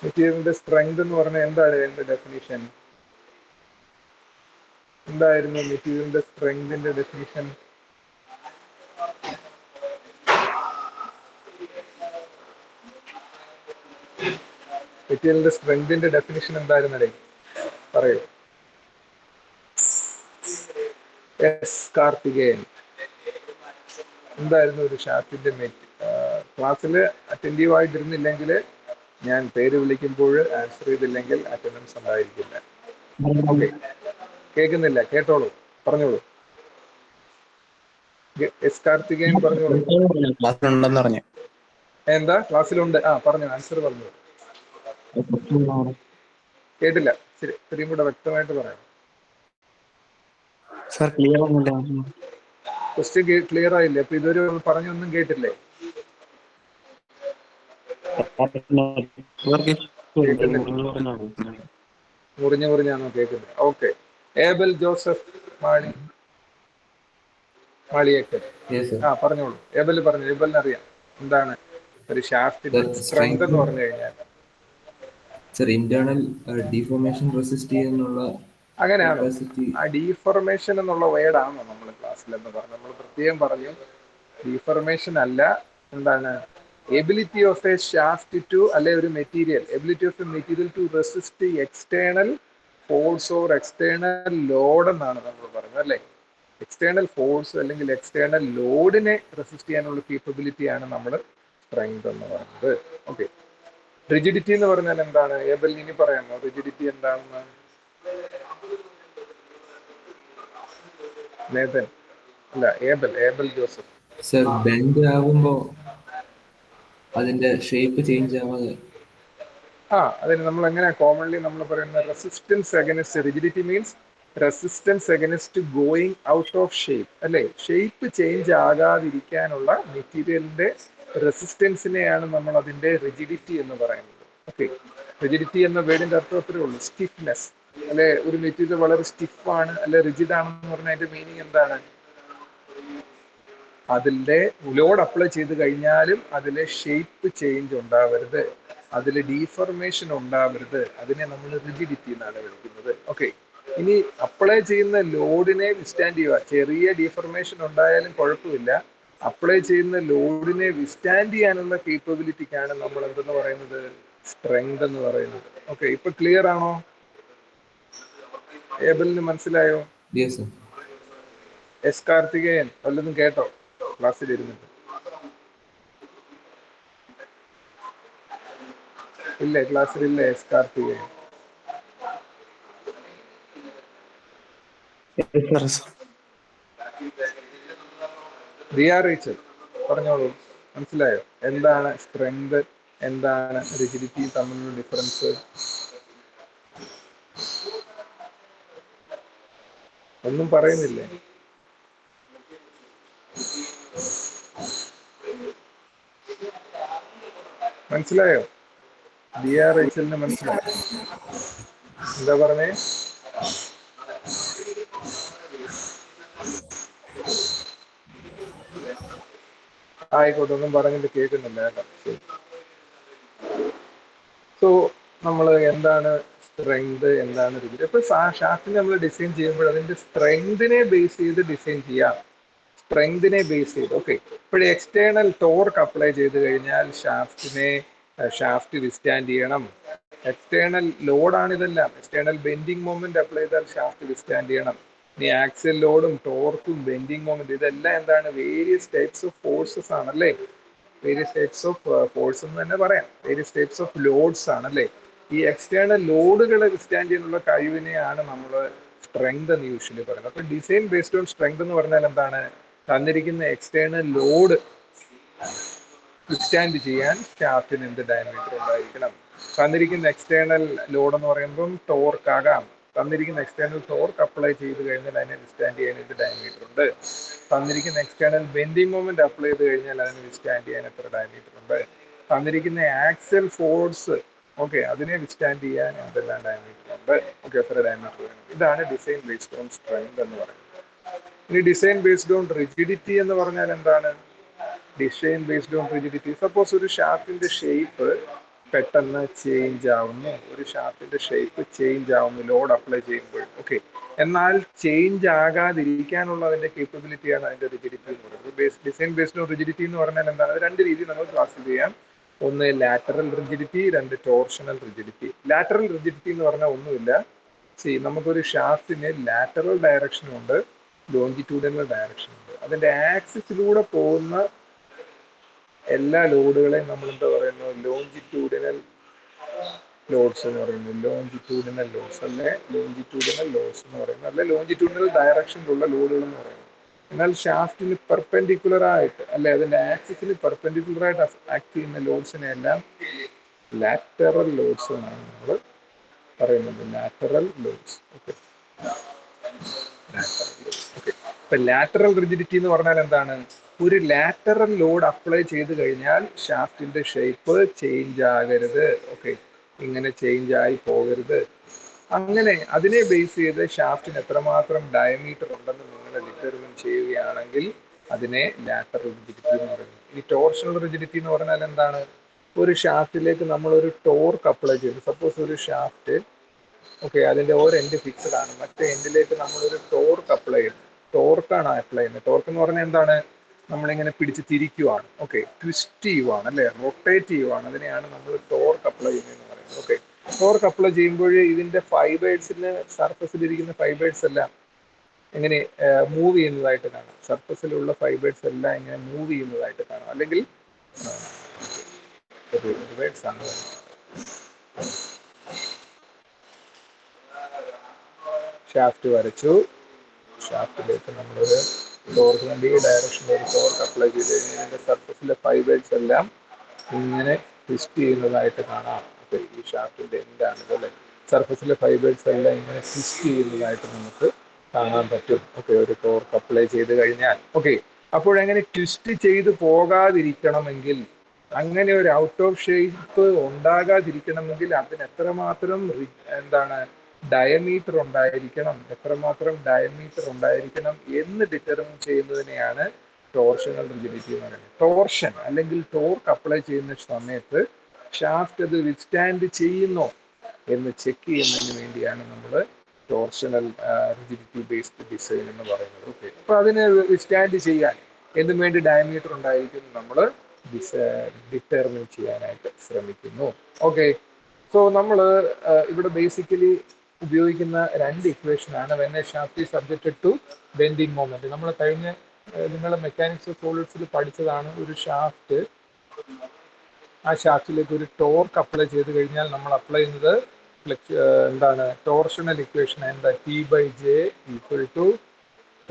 മെറ്റീരിയലിന്റെ സ്ട്രെങ്ത് എന്ന് പറഞ്ഞാൽ എന്താണ് അതിന്റെ ഡെഫിനിഷൻ? എന്തായിരുന്നു മെറ്റീരിയലിന്റെ സ്ട്രെങ്തിന്റെ ഡെഫിനിഷൻ? മെറ്റീരിയലിന്റെ സ്ട്രെങ്തിന്റെ ഡെഫിനിഷൻ എന്തായിരുന്നല്ലേ? പറയൂ. എസ് കാർത്തികേയൻ, എന്തായിരുന്നു ഒരു ഷാഫ്റ്റിന്റെ ക്ലാസ്സിൽ അറ്റൻറ്റീവ് ആയിട്ടിരുന്നില്ലെങ്കിൽ, ഞാൻ പേര് വിളിക്കുമ്പോൾ ആൻസർ ചെയ്തില്ലെങ്കിൽ അറ്റൻഡൻസ് ഉണ്ടായിരിക്കില്ല. ഓക്കെ, കേൾക്കുന്നില്ല, കേട്ടോളൂ, പറഞ്ഞോളൂ. എസ് കാർത്തികേയൻ പറഞ്ഞോളൂ. ക്ലാസ്സിലുണ്ടെന്ന് പറഞ്ഞു. എന്താ ക്ലാസ്സിലുണ്ട്? പറഞ്ഞു, ആൻസർ പറഞ്ഞു. കേട്ടില്ല, ഇത്തിരിയും കൂടെ വ്യക്തമായിട്ട് പറയാം. സാർ ക്ലിയർ ഒന്നുമില്ല. ക്വസ്റ്റ്യൻ ക്ലിയർ ആയില്ലേ? അപ്പൊ ഇതൊരു പറഞ്ഞൊന്നും കേട്ടില്ലേ? കേൾക്കുന്നില്ല, മുറിഞ്ഞാണോ കേൾക്കുന്നത്? ഓക്കെ. ഏബൽ ജോസഫ് മാളിയേക്കൽ, പറഞ്ഞോളൂ. ഏബൽ പറഞ്ഞു, ഏബലിന് അറിയാം എന്താണ് ഒരു ഷാഫ്റ്റിന്റെ സ്ട്രെങ്ത് എന്ന് പറഞ്ഞു കഴിഞ്ഞാൽ. ഇന്റേണൽ ഡീഫോർമേഷൻ റെസിസ്റ്റ് ചെയ്യാനുള്ള അങ്ങനെയാണോ? കപ്പാസിറ്റി. ആ ഡീഫോർമേഷൻ എന്നുള്ള വേർഡാണോ നമ്മൾ ക്ലാസ്സിൽ എന്ന് പറഞ്ഞു? നമ്മൾ പ്രത്യേകം പറഞ്ഞു ഡീഫോർമേഷൻ അല്ല, എന്താണ് ability of a shaft to, അല്ലെ ഒരു material, ability of a material to resist external force or external load എന്നാണ് നമ്മൾ പറഞ്ഞത്, അല്ലേ? എക്സ്റ്റേണൽ ഫോഴ്സ് അല്ലെങ്കിൽ എക്സ്റ്റേണൽ ലോഡിനെ റെസിസ്റ്റ് ചെയ്യാനുള്ള കേപ്പബിലിറ്റിയാണ് നമ്മൾ സ്ട്രെങ്ത് എന്ന് പറയുന്നത്. ഓക്കെ. റിജിഡിറ്റി എന്ന് പറഞ്ഞാൽ എന്താണ്? ഏബൽ ഇനി പറയാമോ റിജിഡിറ്റി എന്താണെന്ന്? നേതൻ അല്ല, ഏബൽ ജോസഫ്. സർ, ബെൻഡ് ആകുമ്പോ അതിന്റെ ഷേപ്പ് ചേഞ്ച് ആവാതെ. അതിന് നമ്മൾ എങ്ങനെ കോമൺലി നമ്മൾ പറയുന്ന resistance against rigidity means resistance against going out of shape, അല്ലെ? ഷേപ്പ് ചേഞ്ച് ആകാതിരിക്കാനുള്ള മെറ്റീരിയലിന്റെ റെസിസ്റ്റൻസിനെയാണ് നമ്മൾ അതിന്റെ റിജിഡിറ്റി എന്ന് പറയുന്നത്. ഓക്കെ. റിജിഡിറ്റി എന്ന വേർഡിന്റെ അർത്ഥം അത്രേ ഉള്ളൂ, സ്റ്റിഫ്നെസ്, അല്ലെ? ഒരു മെറ്റീരിയൽ വളരെ സ്റ്റിഫാണ് അല്ലെ റിജിഡ് ആണെന്ന് പറഞ്ഞാൽ അതിന്റെ മീനിങ് എന്താണ്? അതിന്റെ ലോഡ് അപ്ലൈ ചെയ്ത് കഴിഞ്ഞാലും അതിലെ ഷേപ്പ് ചേഞ്ച് ഉണ്ടാവരുത്, അതിൽ ഡീഫോർമേഷൻ ഉണ്ടാവരുത്. അതിനെ നമ്മൾ റിജിഡിറ്റി എന്നാണ് വിളിക്കുന്നത്. ഓക്കെ. ഇനി അപ്ലൈ ചെയ്യുന്ന ലോഡിനെ വിസ്റ്റാൻഡ് ചെയ്യുക, ചെറിയ ഡീഫോർമേഷൻ ഉണ്ടായാലും കുഴപ്പമില്ല, അപ്ലൈ ചെയ്യുന്ന ലോഡിനെ വിസ്റ്റാൻഡ് ചെയ്യാനുള്ള കേപ്പബിലിറ്റിക്കാണ് നമ്മൾ എന്തെന്ന് പറയുന്നത്? സ്ട്രെങ്ത് എന്ന് പറയുന്നത്. ഓക്കെ. ഇപ്പൊ ക്ലിയർ ആണോ? ഏബലിന് മനസ്സിലായോ? എസ് കാർത്തികേയൻ വല്ലതും കേട്ടോ ക്ലാസ്സിൽ ഇരുന്നിട്ട്? ഇല്ലേ, ക്ലാസ്സിലില്ല എസ് കാർത്തികേയൻ. ദിയ റീച്ചൽ പറഞ്ഞോളൂ, മനസ്സിലായോ? എന്താണ് സ്ട്രെങ്ത്, എന്താണ് റിജിഡിറ്റി തമ്മിലുള്ള ഡിഫറൻസ്? ഒന്നും പറയുന്നില്ലേ? മനസ്സിലായോ? ദിയ റീച്ചലിന് മനസ്സിലായോ? എന്താ പറഞ്ഞേ? ആയിക്കോട്ടെ, ഒന്നും പറഞ്ഞിട്ട് കേൾക്കുന്നില്ല കേട്ടോ. സോ നമ്മൾ എന്താണ് സ്ട്രെങ്ത്, എന്താണ് റിജിഡിറ്റി? അപ്പൊ ഷാഫ്റ്റിനെ നമ്മൾ ഡിസൈൻ ചെയ്യുമ്പോൾ അതിന്റെ സ്ട്രെങ്തിനെ ബേസ് ചെയ്ത് ഡിസൈൻ ചെയ്യാം, സ്ട്രെങ്തിനെ ബേസ് ചെയ്ത്. ഓക്കെ. ഇപ്പോഴും എക്സ്റ്റേണൽ ടോർക്ക് അപ്ലൈ ചെയ്ത് കഴിഞ്ഞാൽ ഷാഫ്റ്റ് വിസ്റ്റാൻഡ് ചെയ്യണം. എക്സ്റ്റേണൽ ലോഡാണ് ഇതെല്ലാം. എക്സ്റ്റേണൽ ബെൻഡിങ് മൊമെന്റ് അപ്ലൈ ചെയ്താൽ ഷാഫ്റ്റ് വിസ്റ്റാൻഡ് ചെയ്യണം. ഇനി ആക്സിൽ ലോഡും ടോർക്കും ബെൻഡിങ് മൊമെന്റ് ഇതെല്ലാം എന്താണ്? വേരിയസ് ടൈപ്സ് ഓഫ് ഫോഴ്സസ് ആണല്ലേ? വേരിയസ് ടൈപ്സ് ഓഫ് ഫോഴ്സ് എന്ന് തന്നെ പറയാം, വേരിയസ് ടൈപ്സ് ഓഫ് ലോഡ്സ് ആണല്ലേ? ഈ എക്സ്റ്റേണൽ ലോഡുകളെ വിസ്റ്റാൻഡ് ചെയ്യാനുള്ള കഴിവിനെയാണ് നമ്മൾ സ്ട്രെങ്ത് എന്ന് യൂഷ്വലി പറയുന്നത്. അപ്പൊ ഡിസൈൻ ബേസ്ഡ് ഓൺ സ്ട്രെങ്ത് എന്ന് പറഞ്ഞാൽ എന്താണ്? തന്നിരിക്കുന്ന എക്സ്റ്റേണൽ ലോഡ് വിസ്റ്റാൻഡ് ചെയ്യാൻ ഷാഫ്റ്റിന് എന്ത് ഡയമീറ്റർ ഉണ്ടായിരിക്കണം? തന്നിരിക്കുന്ന എക്സ്റ്റേണൽ ലോഡ് എന്ന് പറയുമ്പം ടോർക്ക് ആകാം. തന്നിരിക്കുന്ന എക്സ്റ്റേണൽ ടോർക്ക് അപ്ലൈ ചെയ്ത് കഴിഞ്ഞാൽ അതിനെ വിസ്റ്റാൻഡ് ചെയ്യാൻ എന്ത് ഡയമീറ്റർ ഉണ്ട്? തന്നിരിക്കുന്ന എക്സ്റ്റേണൽ ബെൻഡിങ് മൊമെന്റ് അപ്ലൈ ചെയ്ത് കഴിഞ്ഞാൽ അതിനെ വിസ്റ്റാൻഡ് ചെയ്യാൻ എത്ര ഡയമീറ്റർ ഉണ്ട്? തന്നിരിക്കുന്ന ആക്സൽ ഫോഴ്സ്, ഓക്കെ, അതിനെ വിസ്റ്റാൻഡ് ചെയ്യാൻ എന്തെല്ലാം ഡയമീറ്റർ ഉണ്ട്? ഓക്കെ, എത്ര ഡയമീറ്റർ വേണം? ഇതാണ് ഡിസൈൻ ബേസ്ഡ് ഓൺ സ്ട്രെങ്ത് എന്ന് പറയുന്നത്. ഇനി ഡിസൈൻ ബേസ്ഡ് ഓൺ റിജിഡിറ്റി എന്ന് പറഞ്ഞാൽ എന്താണ്? Design based on rigidity, suppose ഒരു ഷാഫ്റ്റിന്റെ ഷേപ്പ് പെട്ടെന്ന് ചേഞ്ച് ആവുന്നു, ഒരു ഷാഫ്റ്റിന്റെ ഷേപ്പ് ചേഞ്ച് ആവുന്നു ലോഡ് അപ്ലൈ ചെയ്യുമ്പോൾ. ഓക്കെ. എന്നാൽ ചേഞ്ച് ആകാതിരിക്കാനുള്ള അതിന്റെ കേപ്പബിലിറ്റിയാണ് അതിന്റെ റിജിഡിറ്റി എന്ന് പറയുന്നത്. ഡിസൈൻ ബേസ്ഡ് ഓൺ റിജിഡിറ്റി എന്ന് പറഞ്ഞാൽ എന്താണ്? അത് രണ്ട് രീതിയിൽ നമ്മൾ ക്ലാസിഫൈ ചെയ്യാം. ഒന്ന് ലാറ്ററൽ റിജിഡിറ്റി, രണ്ട് ടോർഷണൽ റിജിഡിറ്റി. ലാറ്ററൽ റിജിഡിറ്റി എന്ന് പറഞ്ഞാൽ ഒന്നുമില്ല, നമുക്കൊരു ഷാഫ്റ്റിന് ലാറ്ററൽ ഡയറക്ഷനും ഉണ്ട്, ലോഞ്ചിറ്റ്യൂഡിനൽ ഡയറക്ഷൻ ഉണ്ട്. അതിന്റെ ആക്സിസിലൂടെ പോകുന്ന എല്ലാ ലോഡുകളെയും നമ്മൾ എന്താ പറയുന്നത്? ലോഞ്ചിറ്റ്യൂഡിനൽ ലോഡ്സ് എന്ന് പറയുന്നത് ലോഞ്ചിറ്റ്യൂഡിനൽ ലോഡ്സ് അല്ലെ, ലോഞ്ചിറ്റ്യൂഡിനൽ ലോഡ്സ് എന്ന് പറയുന്നത് അല്ലെ, ലോഞ്ചിറ്റ്യൂഡിനൽ ഡയറക്ഷനിലുള്ള ലോഡുകൾ എന്ന് പറയുന്നത്. എന്നാൽ ഷാഫ്റ്റിന് പെർപെൻഡിക്കുലർ ആയിട്ട് അല്ലെ, അതിന്റെ ആക്സിസിന് പെർപെൻഡിക്കുലർ ആയിട്ട് ആക്ട് ചെയ്യുന്ന ലോഡ്സിനെ എല്ലാം ലാറ്ററൽ ലോഡ്സ് എന്നാണ് നമ്മൾ പറയുന്നത്. Lateral loads. ഓക്കെ, ഇപ്പൊ ലാറ്ററൽ റിജിഡിറ്റി എന്ന് പറഞ്ഞാൽ എന്താണ്? ഒരു ലാറ്ററൽ ലോഡ് അപ്ലൈ ചെയ്ത് കഴിഞ്ഞാൽ ഷാഫ്റ്റിന്റെ ഷേപ്പ് ചേഞ്ച് ആകരുത്. ഓക്കെ, ഇങ്ങനെ ചേഞ്ച് ആയി പോകരുത്. അങ്ങനെ അതിനെ ബേസ് ചെയ്ത് ഷാഫ്റ്റിന് എത്രമാത്രം ഡയമീറ്റർ ഉണ്ടെന്ന് നിങ്ങൾ ഡിറ്റർമിൻ ചെയ്യുകയാണെങ്കിൽ അതിനെ ലാറ്ററൽ റിജിഡിറ്റി എന്ന് പറയുന്നത്. ഈ ടോർഷണൽ റിജിഡിറ്റി എന്ന് പറഞ്ഞാൽ എന്താണ്? ഒരു ഷാഫ്റ്റിലേക്ക് നമ്മൾ ഒരു ടോർക്ക് അപ്ലൈ ചെയ്തു. സപ്പോസ് ഒരു ഷാഫ്റ്റ്, ഓക്കെ, അതിന്റെ ഒരു എൻഡ് ഫിക്സഡ് ആണ്, മറ്റേ എൻഡിലേക്ക് നമ്മളൊരു ടോർക്ക് അപ്ലൈ ചെയ്യുന്നു. ടോർക്കാണ് അപ്ലൈ ചെയ്യുന്നത്. ടോർക്ക് എന്ന് പറഞ്ഞാൽ എന്താണ്? നമ്മളിങ്ങനെ പിടിച്ച് തിരിക്കുവാണ്, ഓക്കെ, ട്വിസ്റ്റ് ചെയ്യുവാണ് അല്ലെ, റൊട്ടേറ്റ് ചെയ്യുവാണ്. അതിനെയാണ് നമ്മൾ ടോർക്ക് അപ്ലൈ ചെയ്യുന്നതെന്ന് പറയുന്നത്. ഓക്കെ, ടോർക്ക് അപ്ലൈ ചെയ്യുമ്പോൾ ഇതിന്റെ ഫൈബേഴ്സിന്, സർഫസിലിരിക്കുന്ന ഫൈബേഴ്സ് എല്ലാം എങ്ങനെ മൂവ് ചെയ്യുന്നതായിട്ട് കാണാം. സർഫസിലുള്ള ഫൈബേഴ്സ് എല്ലാം ഇങ്ങനെ മൂവ് ചെയ്യുന്നതായിട്ട് കാണാം. അല്ലെങ്കിൽ റിവേഴ്സ് ആണ്. ഷാഫ്റ്റ് വരച്ചു. ഷാഫ്റ്റിലേക്ക് നമ്മളൊരു ടോർക്കിന്റെ ഈ ഡയറക്ഷനിൽ ഒരു ടോർക്ക് അപ്ലൈ ചെയ്ത് കഴിഞ്ഞാൽ ഇതിന്റെ സർഫസിലെ ഫൈബേഴ്സ് എല്ലാം ഇങ്ങനെ ട്വിസ്റ്റ് ചെയ്യുന്നതായിട്ട് കാണാം. ഓക്കെ, ഈ ഷാഫ്റ്റിന്റെ എന്താണ് അല്ലെ, സർഫസിലെ ഫൈബേഴ്സ് എല്ലാം ഇങ്ങനെ ട്വിസ്റ്റ് ചെയ്യുന്നതായിട്ട് നമുക്ക് കാണാൻ പറ്റും. ഓക്കെ, ഒരു ടോർക്ക് അപ്ലൈ ചെയ്ത് കഴിഞ്ഞാൽ. ഓക്കെ, അപ്പോഴെങ്ങനെ ട്വിസ്റ്റ് ചെയ്ത് പോകാതിരിക്കണമെങ്കിൽ, അങ്ങനെ ഒരു ഔട്ട് ഓഫ് ഷേപ്പ് ഉണ്ടാകാതിരിക്കണമെങ്കിൽ അതിന് എത്രമാത്രം എന്താണ് ഡയമീറ്റർ ഉണ്ടായിരിക്കണം, എത്രമാത്രം ഡയമീറ്റർ ഉണ്ടായിരിക്കണം എന്ന് ഡിറ്റർമിൻ ചെയ്യുന്നതിനെയാണ് ടോർഷണൽ റിജിഡിറ്റി എന്ന് പറയുന്നത്. ടോർഷൻ അല്ലെങ്കിൽ ടോർക്ക് അപ്ലൈ ചെയ്യുന്ന സമയത്ത് ഷാഫ്റ്റ് അത് വിത്ത്സ്റ്റാൻഡ് ചെയ്യുന്നോ എന്ന് ചെക്ക് ചെയ്യുന്നതിന് വേണ്ടിയാണ് നമ്മൾ ടോർഷണൽ റിജിഡിറ്റി ബേസ്ഡ് ഡിസൈൻ എന്ന് പറയുന്നത്. ഓക്കെ, അപ്പൊ അതിനെ വിത്ത്സ്റ്റാൻഡ് ചെയ്യാൻ എന്തും വേണ്ടി ഡയമീറ്റർ ഉണ്ടായിരിക്കും നമ്മൾ ഡിറ്റർമിൻ ചെയ്യാനായിട്ട് ശ്രമിക്കുന്നു. ഓക്കെ, സോ നമ്മൾ ഇവിടെ ബേസിക്കലി ഉപയോഗിക്കുന്ന രണ്ട് ഇക്വേഷനാണ് when a shaft is subjected to bending moment. നമ്മൾ കഴിഞ്ഞ നിങ്ങൾ മെക്കാനിക്സ് ഓഫ് സോളിഡ്സിൽ പഠിച്ചതാണ്. ഒരു ഷാഫ്റ്റ്, ആ ഷാഫ്റ്റിലേക്ക് ഒരു ടോർക്ക് അപ്ലൈ ചെയ്ത് കഴിഞ്ഞാൽ നമ്മൾ അപ്ലൈ ചെയ്യുന്നത് എന്താണ്? Torsional equation. എന്താ? T by J equal to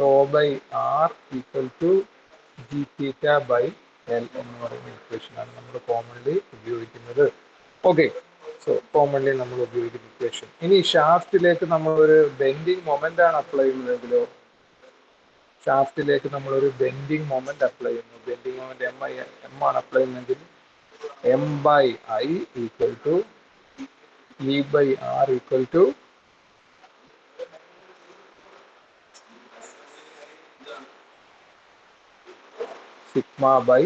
tau by R equal to G theta by L എന്ന് പറയുന്ന ഇക്വേഷനാണ് നമ്മൾ കോമൺലി ഉപയോഗിക്കുന്നത്. ഓക്കെ, സോ കോമൺലി നമ്മൾ ഉപയോഗിക്കുന്ന ഇക്വേഷൻ. ഇനി ഷാഫ്റ്റിലേക്ക് നമ്മളൊരു ബെൻഡിങ് മൊമെന്റ് ആണ് അപ്ലൈ ചെയ്യുന്നതെങ്കിലോ, ഷാഫ്റ്റിലേക്ക് നമ്മളൊരു ബെൻഡിങ് മൊമെന്റ് അപ്ലൈ ചെയ്യുന്നു. ബെൻഡിങ് മൊമെന്റ് എം ആണ് അപ്ലൈ ചെയ്യുന്നതെങ്കിൽ M by I equal to E by R equal to sigma by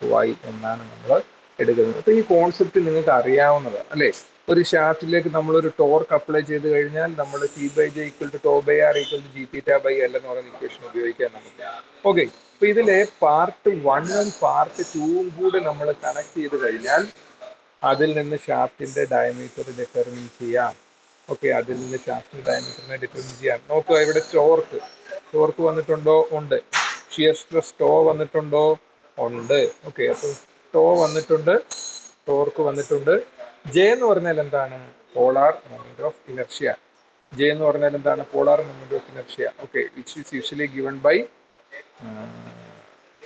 Y എന്നാണ് നമ്മൾ എടുക്കുന്നത്. അപ്പൊ ഈ കോൺസെപ്റ്റ് നിങ്ങൾക്ക് അറിയാവുന്നതാണ് അല്ലെ. ഒരു ഷാഫ്റ്റിലേക്ക് നമ്മളൊരു ടോർക്ക് അപ്ലൈ ചെയ്ത് കഴിഞ്ഞാൽ നമ്മൾ T by J equal to tau by R equal to G theta by L എന്ന് പറയുന്ന ഇക്വേഷൻ ഉപയോഗിക്കാൻ നമുക്ക്. ഓക്കെ, അപ്പൊ ഇതിലെ പാർട്ട് 1ഉം പാർട്ട് 2ഉം കൂടെ നമ്മൾ കണക്ട് ചെയ്ത് കഴിഞ്ഞാൽ അതിൽ നിന്ന് ഷാഫ്റ്റിന്റെ ഡയമീറ്റർ ഡിറ്റർമിൻ ചെയ്യാം. ഓക്കെ, അതിൽ നിന്ന് ഷാഫ്റ്റിന്റെ ഡയമീറ്ററിനെ ഡിറ്റർമിൻ ചെയ്യാം. നോക്കുക, ഇവിടെ ടോർക്ക് വന്നിട്ടുണ്ടോ? ഉണ്ട്. ഷിയർ സ്ട്രെസ് ടോ വന്നിട്ടുണ്ടോ? ഉണ്ട്. ഓക്കെ, അപ്പൊ ടോ വന്നിട്ടുണ്ട്, ടോർക്ക് വന്നിട്ടുണ്ട്. ജെ എന്ന് പറഞ്ഞാൽ എന്താണ്? Polar moment of inertia. J എന്ന് പറഞ്ഞാൽ എന്താണ്? Polar moment of inertia. Okay, which is usually given by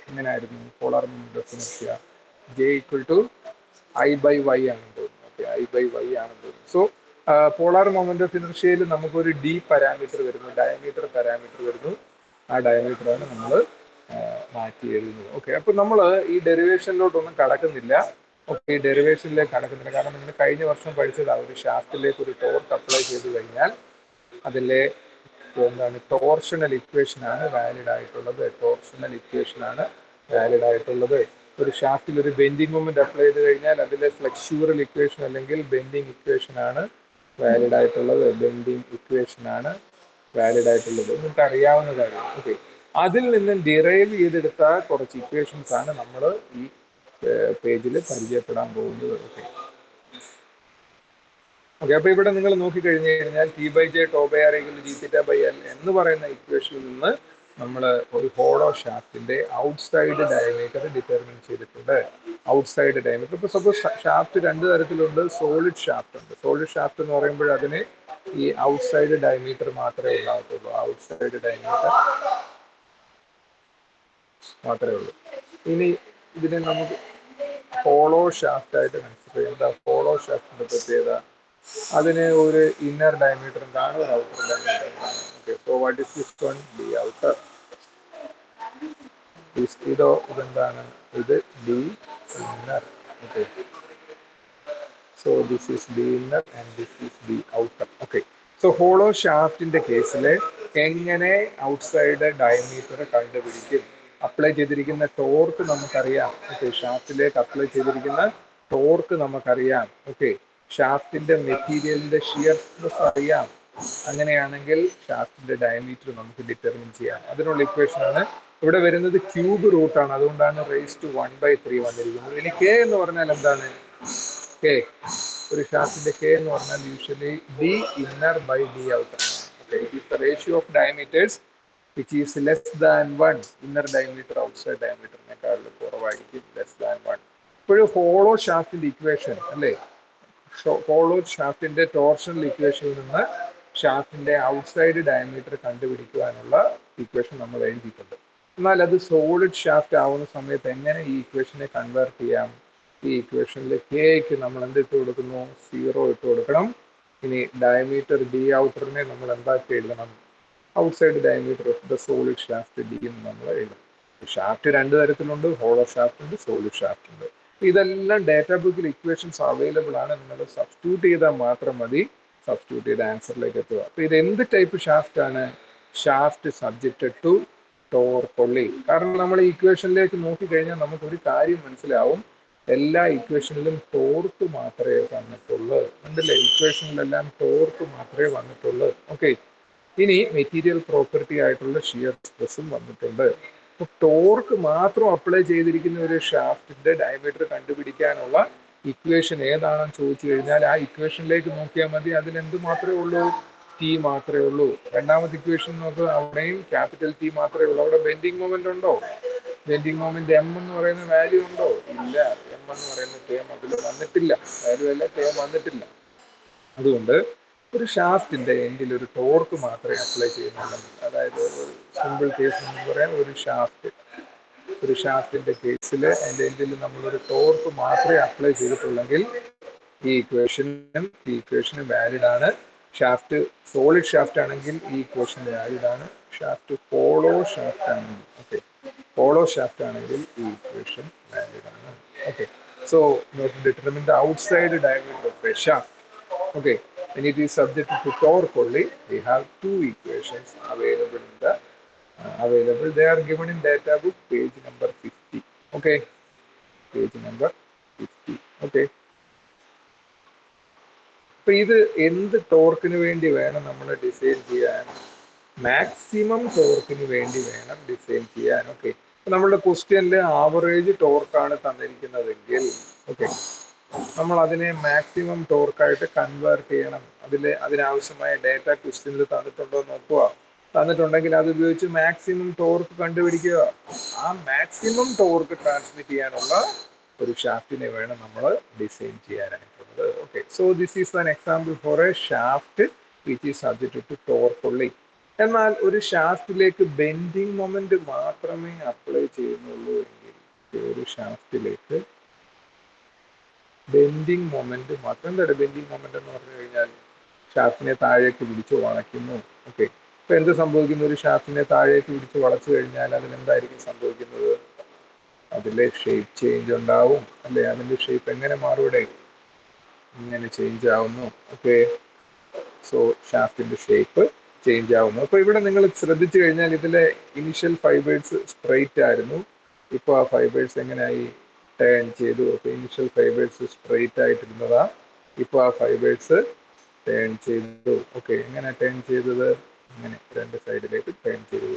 എങ്ങനെയായിരുന്നു polar moment of inertia? J equal to I by Y ആണെന്ന് തോന്നുന്നു. ഓക്കെ, ഐ ബൈ വൈ ആണെന്ന് തോന്നുന്നു. സോ പോളാർ മൊമെന്റ് ഓഫ് ഇനർഷ്യയിൽ നമുക്കൊരു ഡി പാരാമീറ്റർ വരുന്നു, ഡയമീറ്റർ പാരാമീറ്റർ വരുന്നു. ആ ഡയമീറ്ററാണ് നമ്മൾ മാറ്റി എഴുതുന്നത്. ഓക്കെ, അപ്പൊ നമ്മൾ ഈ ഡെറിവേഷനിലോട്ടൊന്നും കടക്കുന്നില്ല. ഓക്കെ, ഈ ഡെറിവേഷനിലേക്ക് കടക്കുന്നില്ല, കാരണം നിങ്ങൾ കഴിഞ്ഞ വർഷം പഠിച്ചതാണ്. ഒരു ഷാഫ്റ്റിലേക്ക് ഒരു ടോർക്ക് അപ്ലൈ ചെയ്ത് കഴിഞ്ഞാൽ അതിലെ എന്താണ്? ടോർഷണൽ ഇക്വേഷൻ ആണ് വാലിഡ് ആയിട്ടുള്ളത്. ടോർഷണൽ ഇക്വേഷൻ ആണ് വാലിഡ് ആയിട്ടുള്ളത്. ഒരു ഷാഫ്റ്റിൽ ഒരു ബെൻഡിങ് മൊമെന്റ് അപ്ലൈ ചെയ്ത് കഴിഞ്ഞാൽ അതിലെ ഫ്ലെക്സ്യൂറൽ ഇക്വേഷൻ അല്ലെങ്കിൽ ബെൻഡിങ് ഇക്വേഷൻ ആണ് വാലിഡ് ആയിട്ടുള്ളത്. ബെൻഡിങ് ഇക്വേഷൻ ആണ് വാലിഡ് ആയിട്ടുള്ളത്. നിങ്ങൾക്ക് അറിയാവുന്ന കാര്യം. ഓക്കെ, അതിൽ നിന്ന് ഡിറൈവ് ചെയ്തെടുത്ത കുറച്ച് ഇക്വേഷൻസ് ആണ് നമ്മൾ ഈ പേജിൽ പരിചയപ്പെടാൻ പോകുന്നത്. ഓക്കെ, ഓക്കെ, അപ്പൊ ഇവിടെ നിങ്ങൾ നോക്കിക്കഴിഞ്ഞു കഴിഞ്ഞാൽ T by J tau by R equal to G theta by L എന്ന് പറയുന്ന ഇക്വേഷനിൽ നിന്ന് നമ്മൾ ഒരു ഹോളോ ഷാഫ്റ്റിന്റെ ഔട്ട്സൈഡ് ഡയമീറ്റർ ഡിറ്റർമിൻ ചെയ്തിട്ടുണ്ട്. ഔട്ട്സൈഡ് ഡയമീറ്റർ ഇപ്പൊ സപ്പോസ് ഷാഫ്റ്റ് രണ്ട് തരത്തിലുണ്ട്. സോളിഡ് ഷാഫ്റ്റ് ഉണ്ട്. സോളിഡ് ഷാഫ്റ്റ് എന്ന് പറയുമ്പോൾ അതിന് ഈ ഔട്ട്സൈഡ് ഡയമീറ്റർ മാത്രമേ ഉണ്ടാകത്തുള്ളൂ. ഔട്ട്സൈഡ് ഡയമീറ്റർ മാത്രമേ ഉള്ളൂ. ഇനി ഇതിനെ നമുക്ക് ഹോളോ ഷാഫ്റ്റ് ആയിട്ട് കൺസിഡർ ചെയ്യാം. എന്താ ഹോളോ ഷാഫ്റ്റിന്റെ പ്രത്യേകത? അതിന് ഒരു ഇന്നർ ഡയമീറ്ററും കാണും, ഒരു ഔട്ടർ ഡയമീറ്ററും കാണും. Okay, so what is this one? D outer. ഇതെന്താണ്? ഇത് D inner. Okay, so this is D inner and this is D outer. Okay, so hollow ഷാഫ്റ്റിന്റെ കേസിൽ എങ്ങനെ ഔട്ട്സൈഡ് ഡയമീറ്റർ കണ്ടുപിടിക്കും? അപ്ലൈ ചെയ്തിരിക്കുന്ന ടോർക്ക് നമുക്കറിയാം. ഓക്കെ, ഷാഫ്റ്റിലേക്ക് അപ്ലൈ ചെയ്തിരിക്കുന്ന ടോർക്ക് നമുക്കറിയാം. ഓക്കെ, ഷാഫ്റ്റിന്റെ മെറ്റീരിയലിന്റെ ഷിയർ സ്ട്രെസ് അറിയാം. അങ്ങനെയാണെങ്കിൽ ഷാഫ്റ്റിന്റെ ഡയമീറ്റർ നമുക്ക് ഡിറ്റർമിൻ ചെയ്യാം. അതിനുള്ള ഇക്വേഷൻ ആണ് ഇവിടെ വരുന്നത്. ക്യൂബ് റൂട്ടാണ്, അതുകൊണ്ടാണ് റേസ് ടു 1/3 വന്നിരിക്കുന്നത്. ഇനി കെ എന്ന് പറഞ്ഞാൽ എന്താണ്? കെ, ഒരു ഷാഫ്റ്റിന്റെ കെ എന്ന് പറഞ്ഞാൽ usually D inner by D outer. It is the ratio of diameters which is less than 1. Inner diameter outside ഡയമീറ്ററിനേക്കാളും കുറവായിരിക്കും, ലെസ് ദാൻ 1. ഇപ്പോഴും ഹോളോ ഷാഫ്റ്റിന്റെ ഇക്വേഷൻ അല്ലേ, ഹോളോ ഷാഫ്റ്റിന്റെ ടോർഷണൽ ഇക്വേഷനിൽ നിന്ന് ഷാഫ്റ്റിന്റെ ഔട്ട്സൈഡ് ഡയമീറ്റർ കണ്ടുപിടിക്കുവാനുള്ള ഇക്വേഷൻ നമ്മൾ എഴുതിയിട്ടുണ്ട്. എന്നാൽ അത് സോളിഡ് ഷാഫ്റ്റ് ആവുന്ന സമയത്ത് എങ്ങനെ ഈ ഇക്വേഷനെ കൺവേർട്ട് ചെയ്യാം? ഈ ഇക്വേഷനിൽ കെക്ക് നമ്മൾ എന്തിട്ട് കൊടുക്കുന്നു? 0 ഇട്ട് കൊടുക്കണം. ഇനി ഡയമീറ്റർ ഡി ഔട്ടറിനെ നമ്മൾ എന്താക്കി എഴുതണം? Outside diameter of the solid shaft D എന്ന് നമ്മൾ എഴുതും. ഷാഫ്റ്റ് രണ്ട് തരത്തിലുണ്ട്, ഹോളോ ഷാഫ്റ്റ് ഉണ്ട്, സോളിഡ് ഷാഫ്റ്റ് ഉണ്ട്. ഇതെല്ലാം ഡാറ്റാ ബുക്കിൽ ഇക്വേഷൻസ് അവൈലബിൾ ആണ്. നിങ്ങൾ സബ്സ്റ്റിറ്റ്യൂട്ട് ചെയ്താൽ മാത്രം മതി, സബ്സ്റ്റിറ്റ്യൂട്ട് ചെയ്ത ആൻസറിലേക്ക് എത്തുക. അപ്പൊ ഇത് എന്ത് ടൈപ്പ് ഷാഫ്റ്റ് ആണ്? Shaft subjected to torque only. കാരണം നമ്മൾ ഈ ഇക്വേഷനിലേക്ക് നോക്കിക്കഴിഞ്ഞാൽ നമുക്ക് ഒരു കാര്യം മനസ്സിലാവും. എല്ലാ ഇക്വേഷനിലും ടോർക്ക് മാത്രമേ വന്നിട്ടുള്ളൂ. ഉണ്ടല്ലേ, ഇക്വേഷനിലെല്ലാം ടോർക്ക് മാത്രമേ വന്നിട്ടുള്ളൂ. ഓക്കെ, ഇനി മെറ്റീരിയൽ പ്രോപ്പർട്ടി ആയിട്ടുള്ള ഷിയർ സ്ട്രെസ്സും വന്നിട്ടുണ്ട്. അപ്പൊ ടോർക്ക് മാത്രം അപ്ലൈ ചെയ്തിരിക്കുന്ന ഒരു ഷാഫ്റ്റിന്റെ ഡയമീറ്റർ കണ്ടുപിടിക്കാനുള്ള ഇക്വേഷൻ ഏതാണെന്ന് ചോദിച്ചു കഴിഞ്ഞാൽ ആ ഇക്വേഷനിലേക്ക് നോക്കിയാൽ മതി. അതിൽ എന്ത് മാത്രമേ ഉള്ളൂ? ടി മാത്രമേ ഉള്ളൂ. രണ്ടാമത്തെ ഇക്വേഷൻ നോക്കുക, അവിടെയും ക്യാപിറ്റൽ ടി മാത്രമേ ഉള്ളൂ. അവിടെ ബെൻഡിങ് മൊമെന്റ് ഉണ്ടോ? ബെൻഡിങ് മൊമെന്റ് എം എന്ന് പറയുന്ന വാല്യൂ ഉണ്ടോ? ഇല്ല. എം എന്ന് പറയുന്ന ടേം അതിൽ വന്നിട്ടില്ല, വാല്യൂ അല്ല, ടേം വന്നിട്ടില്ല. അതുകൊണ്ട് ഒരു ഷാഫ്റ്റിന്റെ എൻഡിൽ ഒരു ടോർക്ക് മാത്രമേ അപ്ലൈ ചെയ്യുന്നുള്ളൂ. അതായത് ഒരു സിമ്പിൾ കേസ് എന്ന് പറയാൻ, ഒരു ഷാഫ്റ്റിന്റെ കേസിൽ അതിന്റെ എൻഡിൽ നമ്മളൊരു ടോർക്ക് മാത്രമേ അപ്ലൈ ചെയ്തിട്ടുള്ളെങ്കിൽ ഈ ഇക്വേഷനും വാലിഡ് ആണ്. ഷാഫ്റ്റ് സോളിഡ് ഷാഫ്റ്റ് ആണെങ്കിൽ ഈ ഇക്വേഷൻ വാലിഡ് ആണ്. ഷാഫ്റ്റ് ഹോളോ ഷാഫ്റ്റ് ആണെങ്കിൽ, ഓക്കെ, ഹോളോ ഷാഫ്റ്റ് ആണെങ്കിൽ ഈ ഇക്വേഷൻ വാലിഡ് ആണ്. Okay, so determine the outside diameter of a shaft. Okay, when it is subject to torque only, we have two equations available in the available. They are given in data book, page number 50. Okay, page number 50. Okay. അപ്പൊ ഇത് എന്ത് ടോർക്കിന് വേണ്ടി വേണം നമ്മൾ design ചെയ്യാൻ? Maximum ടോർക്കിന് വേണ്ടി വേണം design ചെയ്യാൻ. ഓക്കെ, നമ്മളുടെ ക്വസ്റ്റ്യനിൽ ആവറേജ് ടോർക്കാണ് തന്നിരിക്കുന്നതെങ്കിൽ, ഓക്കെ, നമ്മൾ അതിനെ മാക്സിമം ടോർക്കായിട്ട് കൺവേർട്ട് ചെയ്യണം. അതിനാവശ്യമായ ഡേറ്റ ക്വസ്റ്റ്യനിൽ തന്നിട്ടുണ്ടോ നോക്കുക. തന്നിട്ടുണ്ടെങ്കിൽ അത് ഉപയോഗിച്ച് മാക്സിമം ടോർക്ക് കണ്ടുപിടിക്കുക. ആ മാക്സിമം ടോർക്ക് ട്രാൻസ്മിറ്റ് ചെയ്യാനുള്ള ഒരു ഷാഫ്റ്റിനെ വേണം നമ്മൾ ഡിസൈൻ ചെയ്യാനായിട്ടുള്ളത്. Okay, so this is an example for a shaft which is subjected to torque only. എന്നാൽ ഒരു ഷാഫ്റ്റിലേക്ക് ബെൻഡിങ് മൊമെന്റ് മാത്രമേ അപ്ലൈ ചെയ്യുന്നുള്ളൂ എങ്കിൽ, ഒരു ഷാഫ്റ്റിലേക്ക് ബെൻഡിങ് മൊമെന്റ് മാത്രം. എന്താണ് ബെൻഡിങ് മൊമെന്റ് എന്ന് പറഞ്ഞു കഴിഞ്ഞാൽ? ഷാഫ്റ്റിനെ താഴേക്ക് പിടിച്ച് വളയ്ക്കുന്നു. ഓക്കെ, ഇപ്പൊ എന്ത് സംഭവിക്കുന്നു? ഒരു ഷാഫ്റ്റിനെ താഴേക്ക് പിടിച്ച് വളച്ചു കഴിഞ്ഞാൽ അതിനെന്തായിരിക്കും സംഭവിക്കുന്നത്? അതിലെ ഷേപ്പ് ചേഞ്ച് ഉണ്ടാവും അല്ലെ? അതിന്റെ ഷേപ്പ് എങ്ങനെ മാറും? ഇങ്ങനെ ചേഞ്ച് ആവുന്നു. ഓക്കെ, സോ ഷാഫ്റ്റിന്റെ ഷേപ്പ് ചേഞ്ച് ആവുന്നു. അപ്പൊ ഇവിടെ നിങ്ങൾ ശ്രദ്ധിച്ചു കഴിഞ്ഞാൽ ഇതിലെ ഇനിഷ്യൽ ഫൈബേഴ്സ് സ്ട്രെയിറ്റ് ആയിരുന്നു. ഇപ്പൊ ആ ഫൈബേഴ്സ് എങ്ങനെയായി? ടേൺ ചെയ്തു. അപ്പൊ ഇനിഷ്യൽ ഫൈബേഴ്സ് സ്ട്രെയിറ്റ് ആയിട്ടിരുന്നതാ, ഇപ്പൊ ആ ഫൈബേഴ്സ് ടേൺ ചെയ്തു. ഓക്കെ, എങ്ങനെ ടേൺ ചെയ്തത്? ഇങ്ങനെ രണ്ട് സൈഡിലേക്ക് ടേൺ ചെയ്തു.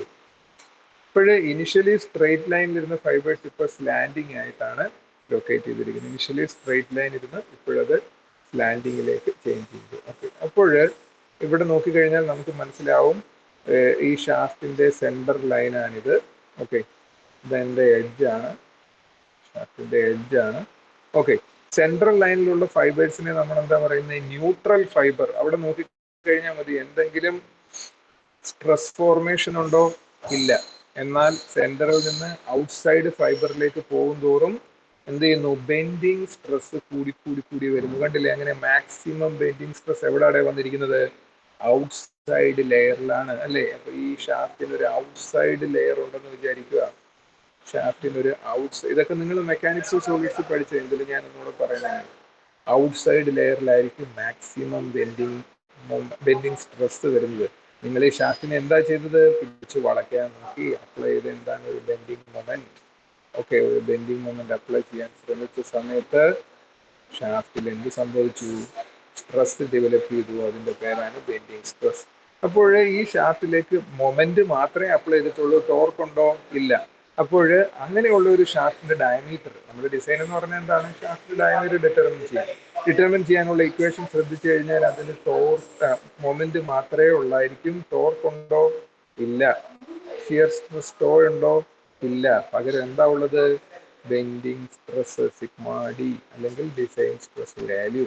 ഇപ്പോഴേ ഇനിഷ്യലി സ്ട്രെയിറ്റ് ലൈനിൽ ഇരുന്ന ഫൈബേഴ്സ് ഇപ്പൊ സ്ലാൻഡിങ് ആയിട്ടാണ് ലൊക്കേറ്റ് ചെയ്തിരിക്കുന്നത്. ഇനിഷ്യലി സ്ട്രെയിറ്റ് ലൈൻ ഇരുന്ന് ഇപ്പോഴത് സ്ലാൻഡിങ്ങിലേക്ക് ചേഞ്ച് ചെയ്തു. ഓക്കെ, അപ്പോൾ ഇവിടെ നോക്കിക്കഴിഞ്ഞാൽ നമുക്ക് മനസ്സിലാവും ഈ ഷാഫ്റ്റിന്റെ സെന്റർ ലൈനാണിത്. ഓക്കെ, ഇതെന്റെ എഡ്ജാണ്, ഷാഫ്റ്റിന്റെ എഡ്ജാണ്. ഓക്കെ, സെൻട്രൽ ലൈനിലുള്ള ഫൈബേഴ്സിനെ നമ്മൾ എന്താ പറയുന്നത്? Neutral fibre. അവിടെ നോക്കിക്കഴിഞ്ഞാൽ മതി, എന്തെങ്കിലും സ്ട്രെസ് ഫോർമേഷൻ ഉണ്ടോ? ഇല്ല. എന്നാൽ സെന്ററിൽ നിന്ന് ഔട്ട്സൈഡ് ഫൈബറിലേക്ക് പോകും തോറും എന്ത് ചെയ്യുന്നു? ബെൻഡിങ് സ്ട്രെസ് കൂടി കൂടി കൂടി വരുന്നു. കണ്ടില്ലേ? അങ്ങനെ മാക്സിമം ബെൻഡിങ് സ്ട്രെസ് എവിടെയാണ് വന്നിരിക്കുന്നത്? ഔട്ട്സൈഡ് ലെയറിലാണ് അല്ലേ? അപ്പൊ ഈ ഷാഫ്റ്റിന് ഒരു ഔട്ട്സൈഡ് ലെയർ ഉണ്ടെന്ന് വിചാരിക്കുക. ഷാഫ്റ്റിന് ഒരു ഇതൊക്കെ നിങ്ങൾ മെക്കാനിക്സ് സോളിഡ്സ് പഠിച്ച എന്തിലും ഞാൻ നിങ്ങളോട് പറയുന്നത്. ഔട്ട്സൈഡ് ലെയറിലായിരിക്കും മാക്സിമം ബെൻഡിങ് സ്ട്രെസ് വരുന്നത്. നിങ്ങൾ ഈ ഷാഫ്റ്റിനെ എന്താ ചെയ്തത്? പിടിച്ച് വളയ്ക്കാൻ നോക്കി, അപ്ലൈ ചെയ്ത് എന്താണ്? ഒരു ബെൻഡിങ് മൊമെന്റ്. ഓക്കെ, ഒരു ബെൻഡിങ് മൊമെന്റ് അപ്ലൈ ചെയ്യാൻ ശ്രമിച്ച സമയത്ത് ഷാഫ്റ്റിൽ എന്ത് സംഭവിച്ചു? സ്ട്രെസ് ഡെവലപ്പ് ചെയ്തു. അതിന്റെ പേരാണ് ബെൻഡിങ് സ്ട്രെസ്. അപ്പോൾ ഈ ഷാഫ്റ്റിലേക്ക് മൊമെന്റ് മാത്രമേ അപ്ലൈ ചെയ്തിട്ടുള്ളൂ, ടോർക്ക് ഉണ്ടോ? ഇല്ല. അപ്പോൾ അങ്ങനെയുള്ള ഒരു ഷാഫ്റ്റിന്റെ ഡയമീറ്റർ, നമ്മുടെ ഡിസൈൻ എന്ന് പറഞ്ഞാൽ എന്താണ്? ഷാഫ്റ്റ് ഡയമീറ്റർ ഡിറ്റർമിൻ ചെയ്യാനുള്ള ഇക്വേഷൻ ശ്രദ്ധിച്ചു കഴിഞ്ഞാൽ അതിന് മൊമെന്റ് മാത്രമേ ഉള്ളായിരിക്കും. ടോർക്ക് ഉണ്ടോ? ഇല്ല. ഷിയർ സ്ട്രെസ് ടോ ഉണ്ടോ? ഇല്ല. പകരം എന്താ ഉള്ളത്? ബെൻഡിങ് സ്ട്രെസ് സിഗ്മ ഡി, അല്ലെങ്കിൽ design stress value.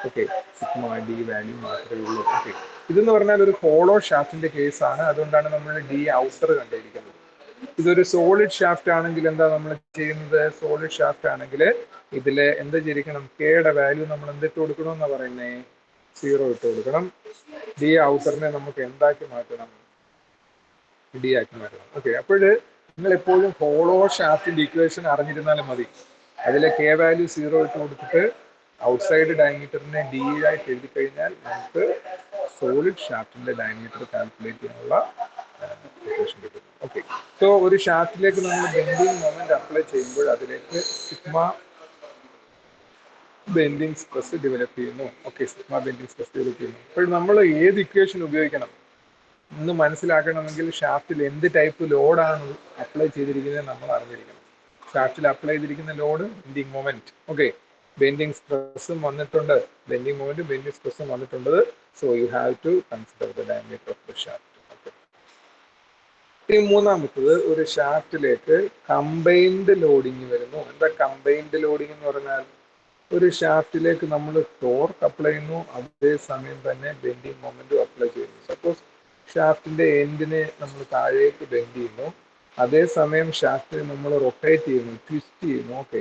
Okay, sigma D value മാത്രമേ ഉള്ളൂ. ഓക്കെ, ഇതെന്ന് പറഞ്ഞാൽ ഒരു ഹോളോ ഷാഫ്റ്റിന്റെ കേസാണ്. അതുകൊണ്ടാണ് നമ്മൾ ഡി ഔട്ടർ കണ്ടിരിക്കുന്നത്. ഇതൊരു സോളിഡ് ഷാഫ്റ്റ് ആണെങ്കിൽ എന്താ നമ്മൾ ചെയ്യുന്നത്? സോളിഡ് ഷാഫ്റ്റ് ആണെങ്കിൽ ഇതില് എന്ത് ചെയ്തിരിക്കണം? കെയുടെ വാല്യൂ നമ്മൾ എന്തിട്ട് കൊടുക്കണം എന്നാ പറയുന്നേ? 0 ഇട്ട് കൊടുക്കണം. ഡി ഔട്ടറിനെ നമുക്ക് എന്താക്കി മാറ്റണം? ഡി ആക്കി മാറ്റണം. ഓക്കെ, അപ്പോഴ് നിങ്ങൾ എപ്പോഴും ഹോളോ ഷാഫ്റ്റിന്റെ ഇക്വേഷൻ അറിഞ്ഞിരുന്നാലും മതി. അതിലെ കെ വാല്യൂ 0 ഇട്ട് കൊടുത്തിട്ട് ഔട്ട്സൈഡ് ഡയമീറ്ററിനെ ഡി ആയിട്ട് എഴുതി കഴിഞ്ഞാൽ നമുക്ക് സോളിഡ് ഷാഫ്റ്റിന്റെ ഡയമീറ്റർ കാൽക്കുലേറ്റ് ചെയ്യാനുള്ള ഇക്വേഷൻ കിട്ടും. ഓക്കെ, സോ ഒരു ഷാഫ്റ്റിലേക്ക് നമ്മൾ ബെൻഡിങ് മൊമെന്റ് അപ്ലൈ ചെയ്യുമ്പോൾ അതിലേക്ക് സിഗ്മ ബെൻഡിങ് സ്ട്രെസ് ഡെവലപ്പ് ചെയ്യുന്നു. Okay, sigma bending stress develop ചെയ്യുന്നു. അപ്പോൾ നമ്മൾ ഏത് ഇക്വേഷൻ ഉപയോഗിക്കണം എന്ന് മനസ്സിലാക്കണമെങ്കിൽ ഷാഫ്റ്റിൽ എന്ത് ടൈപ്പ് ലോഡാണ് അപ്ലൈ ചെയ്തിരിക്കുന്നത് നമ്മൾ അറിഞ്ഞിരിക്കണം. ഷാഫ്റ്റിൽ അപ്ലൈ ചെയ്തിരിക്കുന്ന load bending moment. Okay, bending സ്ട്രെസ്സും വന്നിട്ടുണ്ട്, ബെൻഡിങ് മൊമെന്റും ബെൻഡിങ് സ്ട്രെസ്സും വന്നിട്ടുണ്ട്. So you have to consider the diameter of the shaft. ഈ മൂന്നാമത്തത്, ഒരു ഷാഫ്റ്റിലേക്ക് കമ്പൈൻഡ് ലോഡിങ് വരുന്നു. എന്താ കമ്പൈൻഡ് ലോഡിങ് എന്ന് പറഞ്ഞാൽ? ഒരു ഷാഫ്റ്റിലേക്ക് നമ്മൾ ടോർക്ക് അപ്ലൈ ചെയ്യുന്നു, അതേസമയം തന്നെ ബെൻഡിങ് മൊമെന്റും അപ്ലൈ ചെയ്യുന്നു. സപ്പോസ് ഷാഫ്റ്റിന്റെ എൻഡിനെ നമ്മൾ താഴേക്ക് ബെൻഡ് ചെയ്യുന്നു, അതേസമയം ഷാഫ്റ്റിനെ നമ്മൾ റൊട്ടേറ്റ് ചെയ്യുന്നു, ട്വിസ്റ്റ് ചെയ്യുന്നു. ഓക്കെ,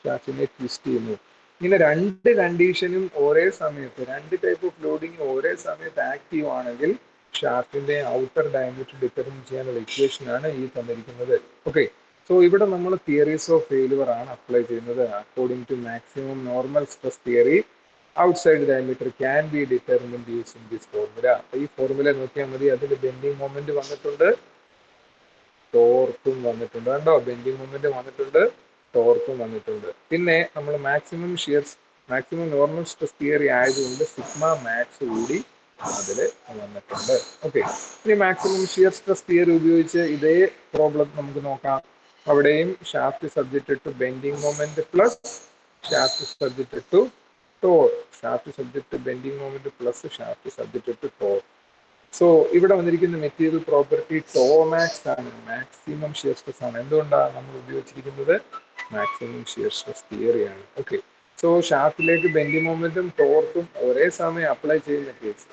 ഷാഫ്റ്റിനെ ട്വിസ്റ്റ് ചെയ്യുന്നു. ഇങ്ങനെ രണ്ട് കണ്ടീഷനും ഒരേ സമയത്ത്, രണ്ട് ടൈപ്പ് ഓഫ് ലോഡിങ് ഒരേ സമയത്ത് ആക്റ്റീവ് ആണെങ്കിൽ ഷാഫ്റ്റിന്റെ ഔട്ടർ ഡയമീറ്റർ ഡിറ്റർമിൻ ചെയ്യാനുള്ള ഇക്വേഷൻ ആണ് ഈ തന്നിരിക്കുന്നത്. ഓക്കെ, സോ ഇവിടെ നമ്മൾ തിയറീസ് ഓഫ് ഫെയിലുവർ ആണ് അപ്ലൈ ചെയ്യുന്നത്. According to maximum normal stress theory, outside diameter can be determined using this formula. ഈ ഫോർമുല നോക്കിയാൽ മതി. അതിൽ ബെൻഡിങ് മൊമെന്റ് വന്നിട്ടുണ്ട്, ടോർക്കും വന്നിട്ടുണ്ട്. കണ്ടോ? ബെൻഡിങ് മൊമെന്റ് വന്നിട്ടുണ്ട്, ടോർക്കും വന്നിട്ടുണ്ട്. പിന്നെ നമ്മൾ മാക്സിമം നോർമൽ സ്ട്രെസ് തിയറി ആയതുകൊണ്ട് സിഗ്മ മാക്സ് കൂടി അതിൽ വന്നിട്ടുണ്ട്. ഓക്കെ, ഇനി മാക്സിമം ഷിയർ സ്ട്രെസ് തിയറി ഉപയോഗിച്ച് ഇതേ പ്രോബ്ലം നമുക്ക് നോക്കാം. അവിടെയും shaft subjected to bending moment plus shaft subjected to torque, shaft subject to bending moment plus shaft subjected to torque. So ഇവിടെ വന്നിരിക്കുന്ന മെറ്റീരിയൽ പ്രോപ്പർട്ടി ടോമാക്സ് ആണ്, മാക്സിമം ഷിയർ സ്ട്രെസ് ആണ്. എന്തുകൊണ്ടാണ് നമ്മൾ ഉപയോഗിച്ചിരിക്കുന്നത്? മാക്സിമം ഷിയർ സ്ട്രെസ് തിയറിയാണ്. ഓക്കെ, സോ ഷാഫ്റ്റിലേക്ക് bending മൊമെന്റും ടോർക്കും ഒരേ സമയം അപ്ലൈ ചെയ്യുന്ന കേസ്.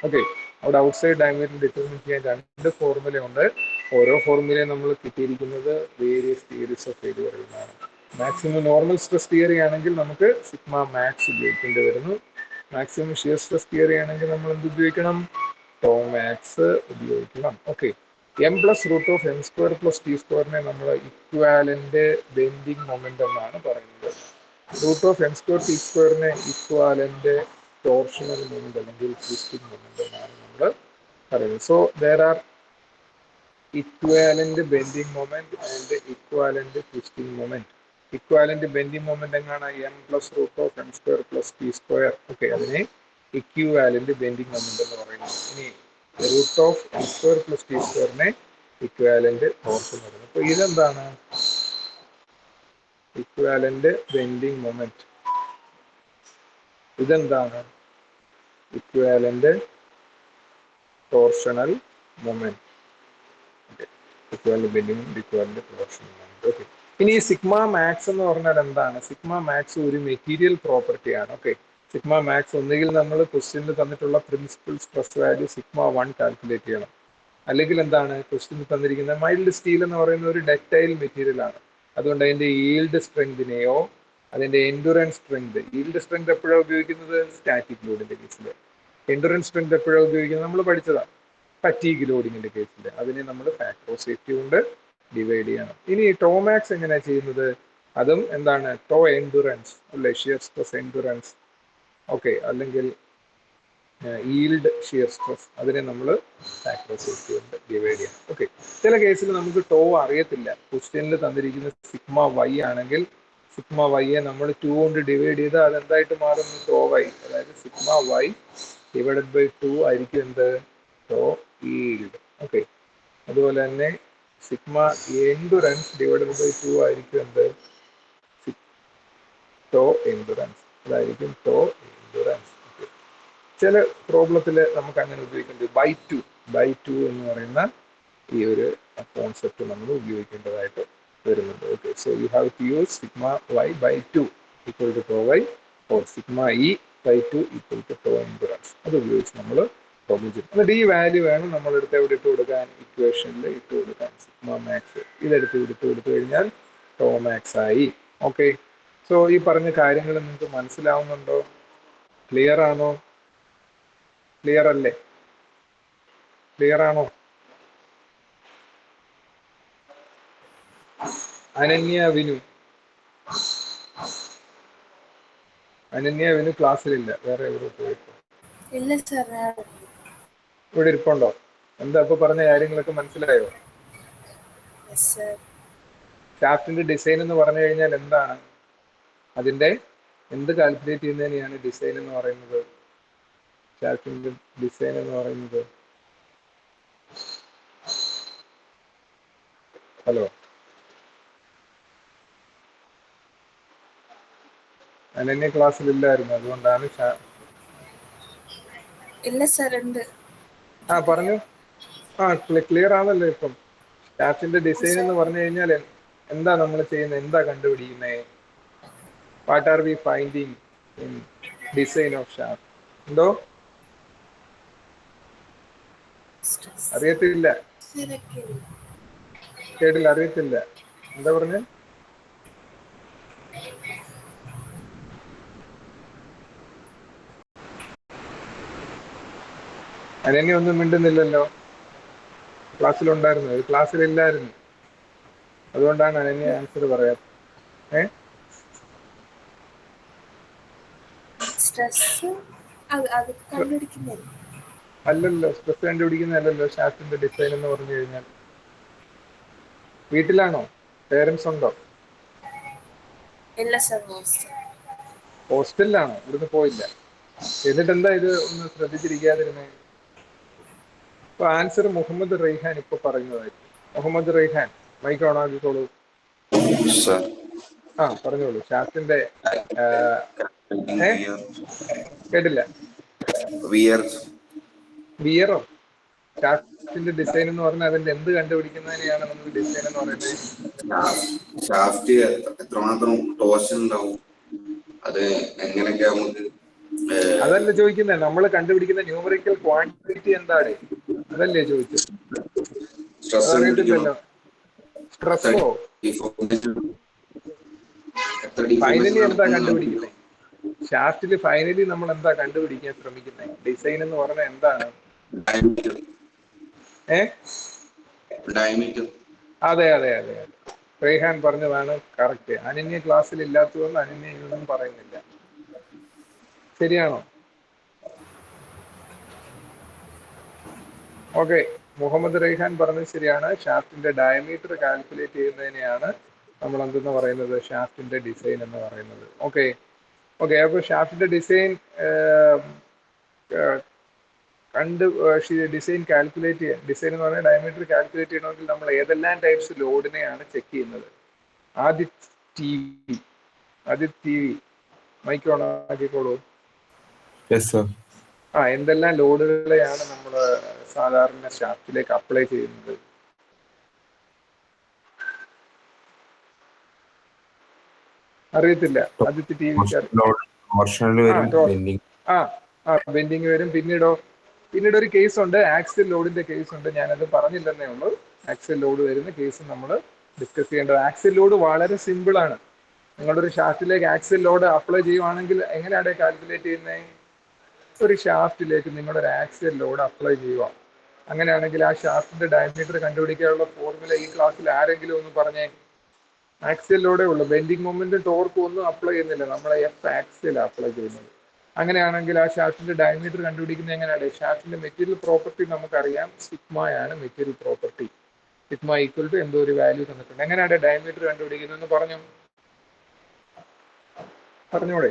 ഓക്കെ, അവിടെ ഔട്ട്സൈഡ് ഡയമീറ്റർ ഡിറ്റർമിൻ ചെയ്യാൻ രണ്ട് ഫോർമുല ഉണ്ട്. ഓരോ ഫോർമുലയും നമ്മൾ കിട്ടിയിരിക്കുന്നത് വേരിയസ് തിയറീസ് ഓഫ് ഫെയിലുവറിൽ നിന്നാണ്. മാക്സിമം നോർമൽ സ്ട്രെസ് തിയറി ആണെങ്കിൽ നമുക്ക് സിഗ്മ മാക്സ് ഉപയോഗിക്കേണ്ടി വരുന്നു. മാക്സിമം ഷിയർ സ്ട്രെസ് തിയറി ആണെങ്കിൽ നമ്മൾ എന്ത് ഉപയോഗിക്കണം? ടോമാക്സ് ഉപയോഗിക്കണം. Okay, M plus root of M square plus T സ്ക്വയറിനെ നമ്മൾ ഇക്വാലന്റ് ബെൻഡിങ് മൊമെന്റ് എന്നാണ് പറയുന്നത്. Root of M square T സ്ക്വയറിനെ ഇക്വാലന്റ് ടോർഷണൽ മൊമെന്റ് അല്ലെങ്കിൽ ട്വിസ്റ്റിംഗ് മൊമെന്റ് എന്നാണ് നമ്മൾ പറയുന്നത്. So there are equivalent bending moment and equivalent twisting moment. Equivalent bending moment എങ്ങാണ്? M plus root of M square plus T square. Okay, അതിനെ equivalent bending moment എന്ന് പറയുന്നത്. ഇനി root of M square plus T സ്ക്വയറിനെ equivalent torque എന്ന് പറയുന്നത്. അപ്പൊ ഇതെന്താണ്? Equivalent bending moment. ഇതെന്താണ്? Equivalent torsional moment. Equivalent bending equivalent production. Okay. ഇനി ഈ സിഗ്മ മാക്സ് എന്ന് പറഞ്ഞാൽ എന്താണ്? സിഗ്മ മാക്സ് ഒരു മെറ്റീരിയൽ പ്രോപ്പർട്ടിയാണ്. ഓക്കെ. സിഗ്മ മാക്സ് ഒന്നുകിൽ നമ്മൾ ക്വസ്റ്റ്യനിൽ തന്നിട്ടുള്ള principal stress value sigma 1 calculate ചെയ്യണം, അല്ലെങ്കിൽ എന്താണ് ക്വസ്റ്റ്യനിൽ തന്നിരിക്കുന്ന മൈൽഡ് സ്റ്റീൽ എന്ന് പറയുന്ന ഒരു ഡക്റ്റൈൽ മെറ്റീരിയൽ ആണ്. അതുകൊണ്ട് അതിന്റെ ഈൽഡ് സ്ട്രെങ്തിനെയോ അതിന്റെ എൻഡുറൻസ് സ്ട്രെങ്ത്, ഈൽഡ് സ്ട്രെങ്ത് എപ്പോഴാണ് ഉപയോഗിക്കുന്നത്? സ്റ്റാറ്റിക് ലോഡിന്റെ കേസിൽ. എൻഡുറൻസ് സ്ട്രെങ്ത് എപ്പോഴാണ് ഉപയോഗിക്കുന്നത്? നമ്മൾ പഠിച്ചതാണ് ഫറ്റീഗ് ലോഡിങ്ങിന്റെ കേസിൽ. അതിനെ നമ്മൾ ഫാക്ടർ ഓഫ് സേഫ്റ്റി കൊണ്ട് ഡിവൈഡ് ചെയ്യണം. ഇനി ടോമാക്സ് എങ്ങനെയാണ് ചെയ്യുന്നത്? അതും എന്താണ്? ടോ എൻഡുറൻസ് അല്ലെ, ഷിയർ സ്ട്രെസ് എൻഡുറൻസ്. ഓക്കെ. അല്ലെങ്കിൽ ഈൽഡ് ഷിയർ സ്ട്രെസ്, അതിനെ നമ്മൾ ഫാക്ടർ ഓഫ് സേഫ്റ്റി കൊണ്ട് ഡിവൈഡ് ചെയ്യണം. ഓക്കെ. ചില കേസിൽ നമുക്ക് ടോ അറിയത്തില്ല. ക്വസ്റ്റ്യനിൽ തന്നിരിക്കുന്ന സിഗ്മ വൈ ആണെങ്കിൽ സിഗ്മ വൈയെ നമ്മൾ 2 കൊണ്ട് ഡിവൈഡ് ചെയ്ത് അതെന്തായിട്ട് മാറും? Tau Y. അതായത് സിഗ്മ വൈ ഡിവൈഡഡ് ബൈ 2 ആയിരിക്കും എന്ത്? Tau yield. ഓക്കെ. അതുപോലെ തന്നെ സിഗ്മ എൻഡുറൻസ് ഡിവൈഡഡ് ബൈ 2 ആയിരിക്കും എന്ത്? Tau endurance. അതായിരിക്കും ടോ എൻഡുറൻസ്. ചില പ്രോബ്ലത്തിൽ നമുക്ക് അങ്ങനെ ഉപയോഗിക്കേണ്ടത് ബൈ ടു എന്ന് പറയുന്ന ഈ ഒരു കോൺസെപ്റ്റ് നമ്മൾ ഉപയോഗിക്കേണ്ടതായിട്ട് വരുന്നുണ്ട്. Okay. So you have to use sigma Y by 2 equal to tau Y, or sigma E by 2 equal to tau endurance. അത് ഉപയോഗിച്ച് നമ്മൾ പ്രോബ്ലം ചെയ്യും. എന്നിട്ട് ഈ വാല്യൂ വേണം നമ്മളെടുത്ത് എവിടെ ഇട്ട് കൊടുക്കാൻ? ഇക്വേഷനിൽ ഇട്ട് കൊടുക്കാൻ. സിഗ്മ മാക്സ് ഇതെടുത്ത് കൊടുത്തു കഴിഞ്ഞാൽ ടോ മാക്സ് ആയി. ഓക്കെ. സോ ഈ പറഞ്ഞ കാര്യങ്ങൾ നിങ്ങൾക്ക് മനസ്സിലാവുന്നുണ്ടോ? ക്ലിയർ ആണോ? ക്ലിയർ അല്ലേ? ക്ലിയർ ആണോ? അനന്യ വിനു ക്ലാസ്സിലില്ല, വേറെ എവിടെ പോയിട്ട്? ഇല്ല സാർ. ഇവിടെ ഇരിപ്പുണ്ടോ? എന്താ ഇപ്പൊ പറഞ്ഞ കാര്യങ്ങളൊക്കെ മനസ്സിലായോ? ഷാഫ്റ്റിന്റെ ഡിസൈൻ എന്ന് പറഞ്ഞു കഴിഞ്ഞാൽ എന്താണ്? അതിന്റെ എന്ത് കാൽക്കുലേറ്റ് ചെയ്യുന്നതിനെയാണ് ഡിസൈൻ എന്ന് പറയുന്നത്? ഷാഫ്റ്റിന്റെ ഡിസൈൻ എന്ന് പറയുന്നത്, ഹലോ, അനന്യ ക്ലാസ്സിലില്ലായിരുന്നു, അതുകൊണ്ടാണ് ഇല്ല സാർ, ഉണ്ട്. പറഞ്ഞു. ക്ലിയർ ആണല്ലോ ഇപ്പം. ഷാഫ്റ്റിന്റെ ഡിസൈൻ എന്ന് പറഞ്ഞു കഴിഞ്ഞാൽ എന്താ നമ്മൾ ചെയ്യുന്നത്? എന്താ കണ്ടുപിടിക്കുന്നത്? What are we finding in design of shaft? എന്തോ അറിയത്തില്ല, കേട്ടില്ല, അറിയത്തില്ല. എന്താ പറഞ്ഞ? അനന്യ ഒന്നും മിണ്ടുന്നില്ലല്ലോ. ക്ലാസ്സിലുണ്ടായിരുന്നു, ക്ലാസ്സിലില്ലായിരുന്നു, അതുകൊണ്ടാണ് അനന്യ ആൻസർ പറയാത്തത്. അല്ലല്ലോ, സ്ട്രെസ് കണ്ടുപിടിക്കുന്നതല്ലല്ലോ ഷാഫ്റ്റിന്റെ ഡിസൈൻ എന്ന് പറഞ്ഞു കഴിഞ്ഞാൽ. വീട്ടിലാണോ? പേരൻസ് ഉണ്ടോ? ഹോസ്റ്റലിലാണോ? ഇവിടുന്ന് പോയില്ല. എന്നിട്ട് എന്താ ഇത് ഒന്ന് ശ്രദ്ധിച്ചിരിക്കാതിരുന്നേ? ഇപ്പൊ ആൻസർ മുഹമ്മദ് റൈഹാൻ ഇപ്പൊ പറയുന്നതായിരിക്കും. മുഹമ്മദ് റൈഹാൻ, മൈക്ക് ഓൺ ആക്കിക്കോളൂ. പറഞ്ഞോളൂ. ഷാഫ്റ്റിന്റെ കേട്ടില്ല. വിയറോ? ഷാഫ്റ്റിന്റെ ഡിസൈൻ എന്ന് പറഞ്ഞാൽ അതിന്റെ എന്ത് കണ്ടുപിടിക്കുന്നതിനെയാണ് നമുക്ക് ഡിസൈൻ എന്ന് പറയുന്നത്? ഷാഫ്റ്റ് എത്രമാത്രം ടോർഷൻ ഉണ്ടാവും, അത് എങ്ങനെയൊക്കെ നമുക്ക്, അതല്ല ചോദിക്കുന്നത്. നമ്മൾ കണ്ടുപിടിക്കുന്ന ന്യൂമറിക്കൽ ക്വാണ്ടിറ്റി എന്താണ്? അതല്ലേ ചോദിച്ചത്? അറിയത്തില്ലല്ലോ. സ്ട്രെസ്സോ? ഫൈനലി എന്താ കണ്ടുപിടിക്കുന്നത്? ഷാഫ്റ്റില് ഫൈനലി നമ്മൾ എന്താ കണ്ടുപിടിക്കാൻ ശ്രമിക്കുന്നത്? ഡിസൈൻ എന്ന് പറഞ്ഞാൽ എന്താണ്? അതെ അതെ അതെ അതെ, റേഹാൻ പറഞ്ഞതാണ് കറക്റ്റ്. അനന്യ ക്ലാസ്സിൽ ഇല്ലാത്തതുകൊണ്ട് അനന്യ ഇതൊന്നും പറയുന്നില്ല. ശരിയാണോ? ഓക്കെ. മുഹമ്മദ് റൈഹാൻ പറഞ്ഞത് ശരിയാണ്. ഷാഫ്റ്റിന്റെ ഡയമീറ്റർ കാൽക്കുലേറ്റ് ചെയ്യുന്നതിനെയാണ് നമ്മൾ എന്തെന്ന് പറയുന്നത്? ഷാഫ്റ്റിന്റെ ഡിസൈൻ എന്ന് പറയുന്നത്. ഓക്കെ. അപ്പൊ ഷാഫ്റ്റിന്റെ ഡിസൈൻ ഡിസൈൻ കാൽക്കുലേറ്റ് ചെയ്യാൻ, ഡിസൈൻ എന്ന് പറഞ്ഞാൽ ഡയമീറ്റർ കാൽക്കുലേറ്റ് ചെയ്യണമെങ്കിൽ നമ്മൾ ഏതെല്ലാം ടൈപ്സ് ലോഡിനെയാണ് ചെക്ക് ചെയ്യുന്നത്? Adith T V mike on ആക്കിക്കോളൂ. എന്തെല്ലാം ലോഡുകളെയാണ് നമ്മൾ സാധാരണ ഷാഫ്റ്റിലേക്ക് അപ്ലൈ ചെയ്യുന്നത്? അറിയത്തില്ല. ആദ്യത്തെ ടി വിക്കാർ ബെൻഡിങ് വരും. പിന്നീട് ഒരു കേസ് ഉണ്ട്, ആക്സിൽ ലോഡിന്റെ കേസ് ഉണ്ട്. ഞാനത് പറഞ്ഞില്ലെന്നേ ഉള്ളൂ. ആക്സിൽ ലോഡ് വരുന്ന കേസ് നമ്മൾ ഡിസ്കസ് ചെയ്യേണ്ടത്. ആക്സിൽ ലോഡ് വളരെ സിമ്പിൾ ആണ്. നിങ്ങളുടെ ഒരു ഷാഫ്റ്റിലേക്ക് ആക്സിൽ ലോഡ് അപ്ലൈ ചെയ്യുവാണെങ്കിൽ എങ്ങനെയാണ് കാൽക്കുലേറ്റ് ചെയ്യുന്നത്? ഒരു ഷാഫ്റ്റിലേക്ക് നിങ്ങളുടെ ഒരു ആക്സിൽ ലോഡ് അപ്ലൈ ചെയ്യുക. അങ്ങനെയാണെങ്കിൽ ആ ഷാഫ്റ്റിന്റെ ഡയമീറ്റർ കണ്ടുപിടിക്കാനുള്ള ഫോർമുല ഈ ക്ലാസ്സിൽ ആരെങ്കിലും ഒന്ന് പറഞ്ഞേ. ആക്സിൽ ലോഡേ ഉള്ളൂ. ബെൻഡിങ് മൊമെന്റ് ടോർക്കും ഒന്നും അപ്ലൈ ചെയ്യുന്നില്ല. നമ്മളെ എഫ് ആക്സിൽ അപ്ലൈ ചെയ്യുന്നത്. അങ്ങനെയാണെങ്കിൽ ആ ഷാഫ്റ്റിന്റെ ഡയമീറ്റർ കണ്ടുപിടിക്കുന്നത് എങ്ങനെയാണ്? ഷാഫ്റ്റിന്റെ മെറ്റീരിയൽ പ്രോപ്പർട്ടി നമുക്കറിയാം, സിഗ്മയാണ് material property. Sigma equal to എന്തോ ഒരു വാല്യൂ തന്നിട്ടുണ്ട്. എങ്ങനെയാണ് ഡയമീറ്റർ കണ്ടുപിടിക്കുന്നതെന്ന് പറഞ്ഞൂടെ?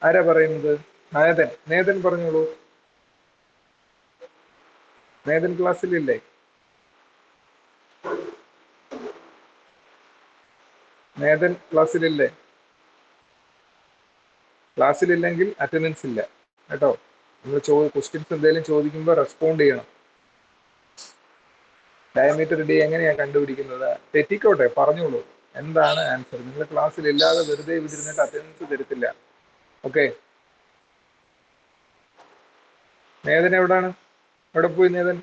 ആരാ പറയുന്നത്? നേതൻ പറഞ്ഞോളൂ. നേതൻ ക്ലാസ്സിലില്ലേ? നേതൻ ക്ലാസ്സിലില്ലേ? ക്ലാസ്സിലില്ലെങ്കിൽ അറ്റൻഡൻസ് ഇല്ല കേട്ടോ. നിങ്ങൾ ക്വസ്റ്റ്യൻസ് എന്തെങ്കിലും ചോദിക്കുമ്പോൾ റെസ്പോണ്ട് ചെയ്യണം. ഡയമീറ്റർ ഡി എങ്ങനെയാ കണ്ടുപിടിക്കുന്നത്? തെറ്റിക്കോട്ടെ, പറഞ്ഞോളൂ. എന്താണ് ആൻസർ? നിങ്ങൾ ക്ലാസ്സിൽ ഇല്ലാതെ വെറുതെ വിട്ടിരുന്നിട്ട് അറ്റൻഡൻസ് തരത്തില്ല. ഓക്കെ, നേതൻ എവിടാണ്? എവിടെ പോയി നേതൻ?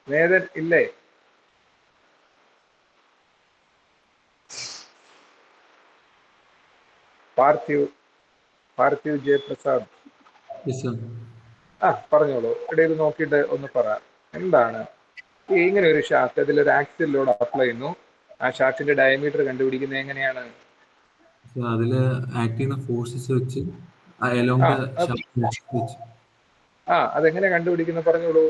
നേതൻ ഇല്ലേ? പാർത്ഥിവ് ജയപ്രസാദ് പറഞ്ഞോളൂ. ഇടയിൽ നോക്കിയിട്ട് ഒന്ന് പറ. എന്താണ് ഇങ്ങനെ ഒരു ഷാഫ്റ്റ്, അതിലൊരു ആക്സിൽ ലോഡ് അപ്ലൈ ചെയ്യുന്നു, ആ ഷാഫ്റ്റിന്റെ ഡയമീറ്റർ കണ്ടുപിടിക്കുന്നത് എങ്ങനെയാണ്? അതില് ആക്ട് ചെയ്യുന്ന ഫോഴ്സസ് വെച്ച് അതെങ്ങനെ കണ്ടുപിടിക്കുന്നത് പറഞ്ഞോളൂ.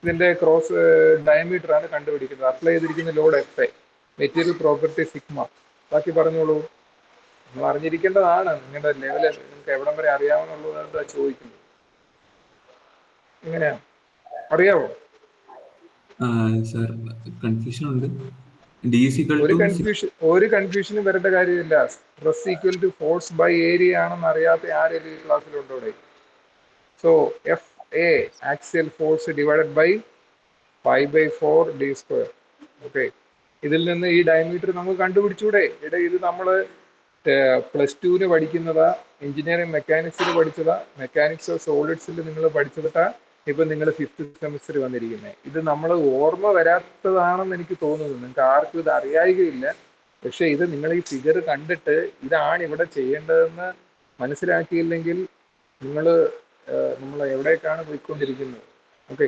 ഇതിന്റെ ക്രോസ് ഡയമീറ്റർ ആണ് കണ്ടുപിടിക്കുന്നത്. അപ്ലൈ ചെയ്തിരിക്കുന്ന load F A, material property sigma. ബാക്കി പറഞ്ഞോളൂ. നിങ്ങൾ അറിഞ്ഞിരിക്കേണ്ടതാണ്. നിങ്ങളുടെ ലെവല് നിങ്ങൾക്ക് എവിടം വരെ അറിയാമെന്നുള്ളത് ചോദിക്കുന്നത്. എങ്ങനെയാ അറിയാവോ? കൺഫ്യൂഷൻ ഉണ്ട്. ഒരു കൺഫ്യൂഷനും വരേണ്ട കാര്യമില്ല. Stress equal to force by area ആണെന്ന് അറിയാത്ത ആരെങ്കിലും ഈ ക്ലാസ്സിലുണ്ടോ ഇവിടെ? So F A axial force divided by 5/4 d². Okay, ഇതിൽ നിന്ന് ഈ ഡയമീറ്റർ നമുക്ക് കണ്ടുപിടിച്ചൂടെ? ഇത് നമ്മൾ +2 പഠിക്കുന്നതാ, എഞ്ചിനീയറിംഗ് മെക്കാനിക്സിൽ പഠിച്ചതാ, മെക്കാനിക്സ് ഓഫ് സോളിഡ്സിൽ നിങ്ങൾ പഠിച്ചതാ. ഇപ്പൊ നിങ്ങൾ 5th സെമിസ്റ്റർ വന്നിരിക്കുന്നത്. ഇത് നമ്മൾ ഓർമ്മ വരാത്തതാണെന്ന് എനിക്ക് തോന്നുന്നു. നിങ്ങൾക്ക് ആർക്കും ഇത് അറിയായികയില്ല. പക്ഷെ ഇത് നിങ്ങൾ ഈ ഫിഗർ കണ്ടിട്ട് ഇതാണ് ഇവിടെ ചെയ്യേണ്ടതെന്ന് മനസ്സിലാക്കിയില്ലെങ്കിൽ നമ്മൾ എവിടേക്കാണ് പോയിക്കൊണ്ടിരിക്കുന്നത്? ഓക്കെ,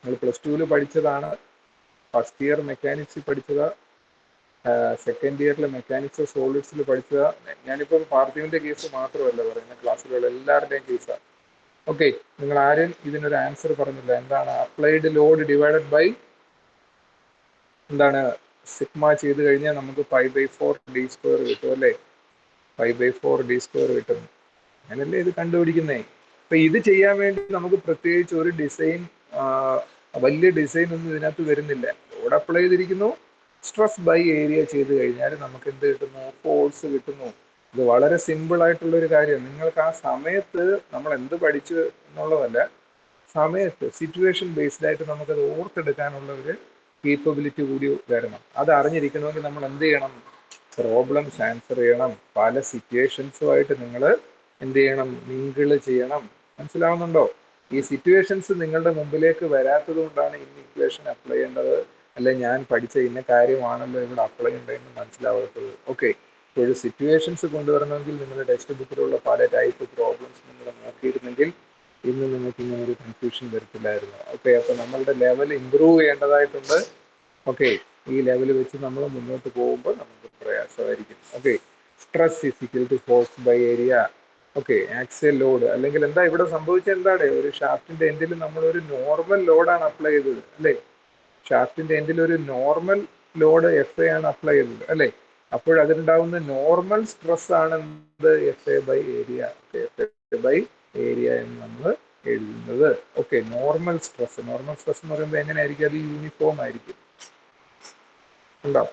നിങ്ങൾ +2 പഠിച്ചതാണ്, ഫസ്റ്റ് ഇയർ മെക്കാനിക്സിൽ പഠിച്ചതാ, സെക്കൻഡ് ഇയറിൽ മെക്കാനിക്സ് ഓഫ് സോളിഡ്സിൽ പഠിച്ചതാ. ഞാനിപ്പം പാർത്ഥിവിന്റെ കേസ് മാത്രമല്ല പറയുന്നത്, ക്ലാസ്സിലുള്ള എല്ലാവരുടെയും കേസാണ്. ഓക്കെ, നിങ്ങൾ ആരും ഇതിനൊരു ആൻസർ പറഞ്ഞില്ല. എന്താണ് അപ്ലൈഡ് ലോഡ് ഡിവൈഡഡ് ബൈ എന്താണ് സിഗ്മ ചെയ്ത് കഴിഞ്ഞാൽ നമുക്ക് 5/4 d² കിട്ടും അല്ലേ? 5/4 d² കിട്ടും. അങ്ങനല്ലേ ഇത് കണ്ടുപിടിക്കുന്നേ? അപ്പൊ ഇത് ചെയ്യാൻ വേണ്ടി നമുക്ക് പ്രത്യേകിച്ച് ഒരു ഡിസൈൻ, വലിയ ഡിസൈൻ ഒന്നും ഇതിനകത്ത് വരുന്നില്ല. ലോഡ് അപ്ലൈ ചെയ്തിരിക്കുന്നു, സ്ട്രെസ് ബൈ ഏരിയ ചെയ്ത് കഴിഞ്ഞാൽ നമുക്ക് എന്ത് കിട്ടുന്നു? ഫോഴ്സ് കിട്ടുന്നു. ഇത് വളരെ സിമ്പിൾ ആയിട്ടുള്ള ഒരു കാര്യം. നിങ്ങൾക്ക് ആ സമയത്ത് നമ്മൾ എന്ത് പഠിച്ചു എന്നുള്ളതല്ല, സമയത്ത് സിറ്റുവേഷൻ ബേസ്ഡ് ആയിട്ട് നമുക്കത് ഓർത്തെടുക്കാനുള്ള ഒരു കേപ്പബിലിറ്റി കൂടി വരണം. അത് അറിഞ്ഞിരിക്കണമെങ്കിൽ നമ്മൾ എന്ത് ചെയ്യണം? പ്രോബ്ലംസ് ആൻസർ ചെയ്യണം. പല സിറ്റുവേഷൻസുമായിട്ട് നിങ്ങൾ എന്ത് ചെയ്യണം? മിങ്കിള് ചെയ്യണം. മനസ്സിലാവുന്നുണ്ടോ? ഈ സിറ്റുവേഷൻസ് നിങ്ങളുടെ മുമ്പിലേക്ക് വരാത്തത് കൊണ്ടാണ് ഇന്ന ഇക്വേഷൻ അപ്ലൈ ചെയ്യേണ്ടത്, അല്ലെ ഞാൻ പഠിച്ച ഇന്ന കാര്യമാണല്ലോ ഇവിടെ അപ്ലൈ ചെയ്യേണ്ടതെന്ന് മനസ്സിലാവാത്തത്. ഓക്കെ, ഒരു സിറ്റുവേഷൻസ് കൊണ്ടുവരണമെങ്കിൽ നിങ്ങളുടെ ടെക്സ്റ്റ് ബുക്കിലുള്ള പല ടൈപ്പ് പ്രോബ്ലംസ് നിങ്ങൾ നോക്കിയിരുന്നെങ്കിൽ ഇന്ന് നിങ്ങൾക്ക് ഇങ്ങനെ ഒരു കൺഫ്യൂഷൻ വരത്തില്ലായിരുന്നു. ഓക്കെ, അപ്പൊ നമ്മളുടെ ലെവൽ ഇമ്പ്രൂവ് ചെയ്യേണ്ടതായിട്ടുണ്ട്. ഓക്കെ, ഈ ലെവൽ വെച്ച് നമ്മൾ മുന്നോട്ട് പോകുമ്പോൾ നമുക്ക് പ്രയാസമായിരിക്കും. Okay, stress is equal to force by area. Okay, axial load അല്ലെങ്കിൽ എന്താ ഇവിടെ സംഭവിച്ചത്? എന്താണ് ഒരു ഷാഫ്റ്റിന്റെ എൻഡിൽ നമ്മൾ ഒരു നോർമൽ ലോഡാണ് അപ്ലൈ ചെയ്തത് അല്ലേ? ഷാഫ്റ്റിന്റെ എൻഡിൽ ഒരു നോർമൽ ലോഡ് എഫ് എ ആണ് അപ്ലൈ ചെയ്തത് അല്ലേ? അപ്പോൾ അതിനുണ്ടാവുന്ന നോർമൽ സ്ട്രെസ് ആണ് F A by area. F A by area എന്ന് നമ്മൾ എഴുതുന്നത്. ഓക്കെ, നോർമൽ സ്ട്രെസ് എന്ന് പറയുമ്പോൾ എങ്ങനെയായിരിക്കും? അത് യൂണിഫോം ആയിരിക്കും. ഉണ്ടോ?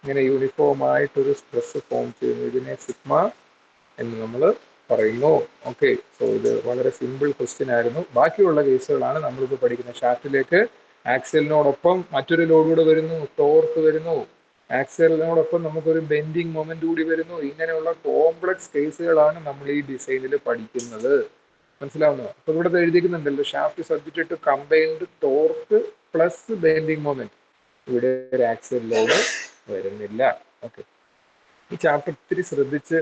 ഇങ്ങനെ യൂണിഫോം ആയിട്ടൊരു സ്ട്രെസ് ഫോം ചെയ്യുന്നു. ഇതിനെ സിഗ്മ എന്ന് നമ്മൾ പറയുന്നു. ഓക്കെ, സോ ഇത് വളരെ സിമ്പിൾ ക്വസ്റ്റ്യൻ ആയിരുന്നു. ബാക്കിയുള്ള കേസുകളാണ് നമ്മളിപ്പോൾ പഠിക്കുന്നത്. ഷാഫ്റ്റിലേക്ക് ആക്സലിനോടൊപ്പം മറ്റൊരു ലോഡ് കൂടെ വരുന്നു, ടോർക്ക് വരുന്നു, ആക്സലിനോടൊപ്പം നമുക്കൊരു ബെൻഡിങ് മൊമെന്റ് കൂടി വരുന്നു. ഇങ്ങനെയുള്ള കോംപ്ലക്സ് കേസുകളാണ് നമ്മൾ ഈ ഡിസൈനിൽ പഠിക്കുന്നത്. മനസ്സിലാവുന്നോ? അപ്പൊ ഇവിടെ എഴുതിക്കുന്നുണ്ടല്ലോ, shaft subject to combined torque plus bending moment. ഇവിടെ ഒരു ആക്സൽ ലോഡ് വരുന്നില്ല. ഓക്കെ, ഈ ചാപ്റ്റർ ഇത്തിരി ശ്രദ്ധിച്ച്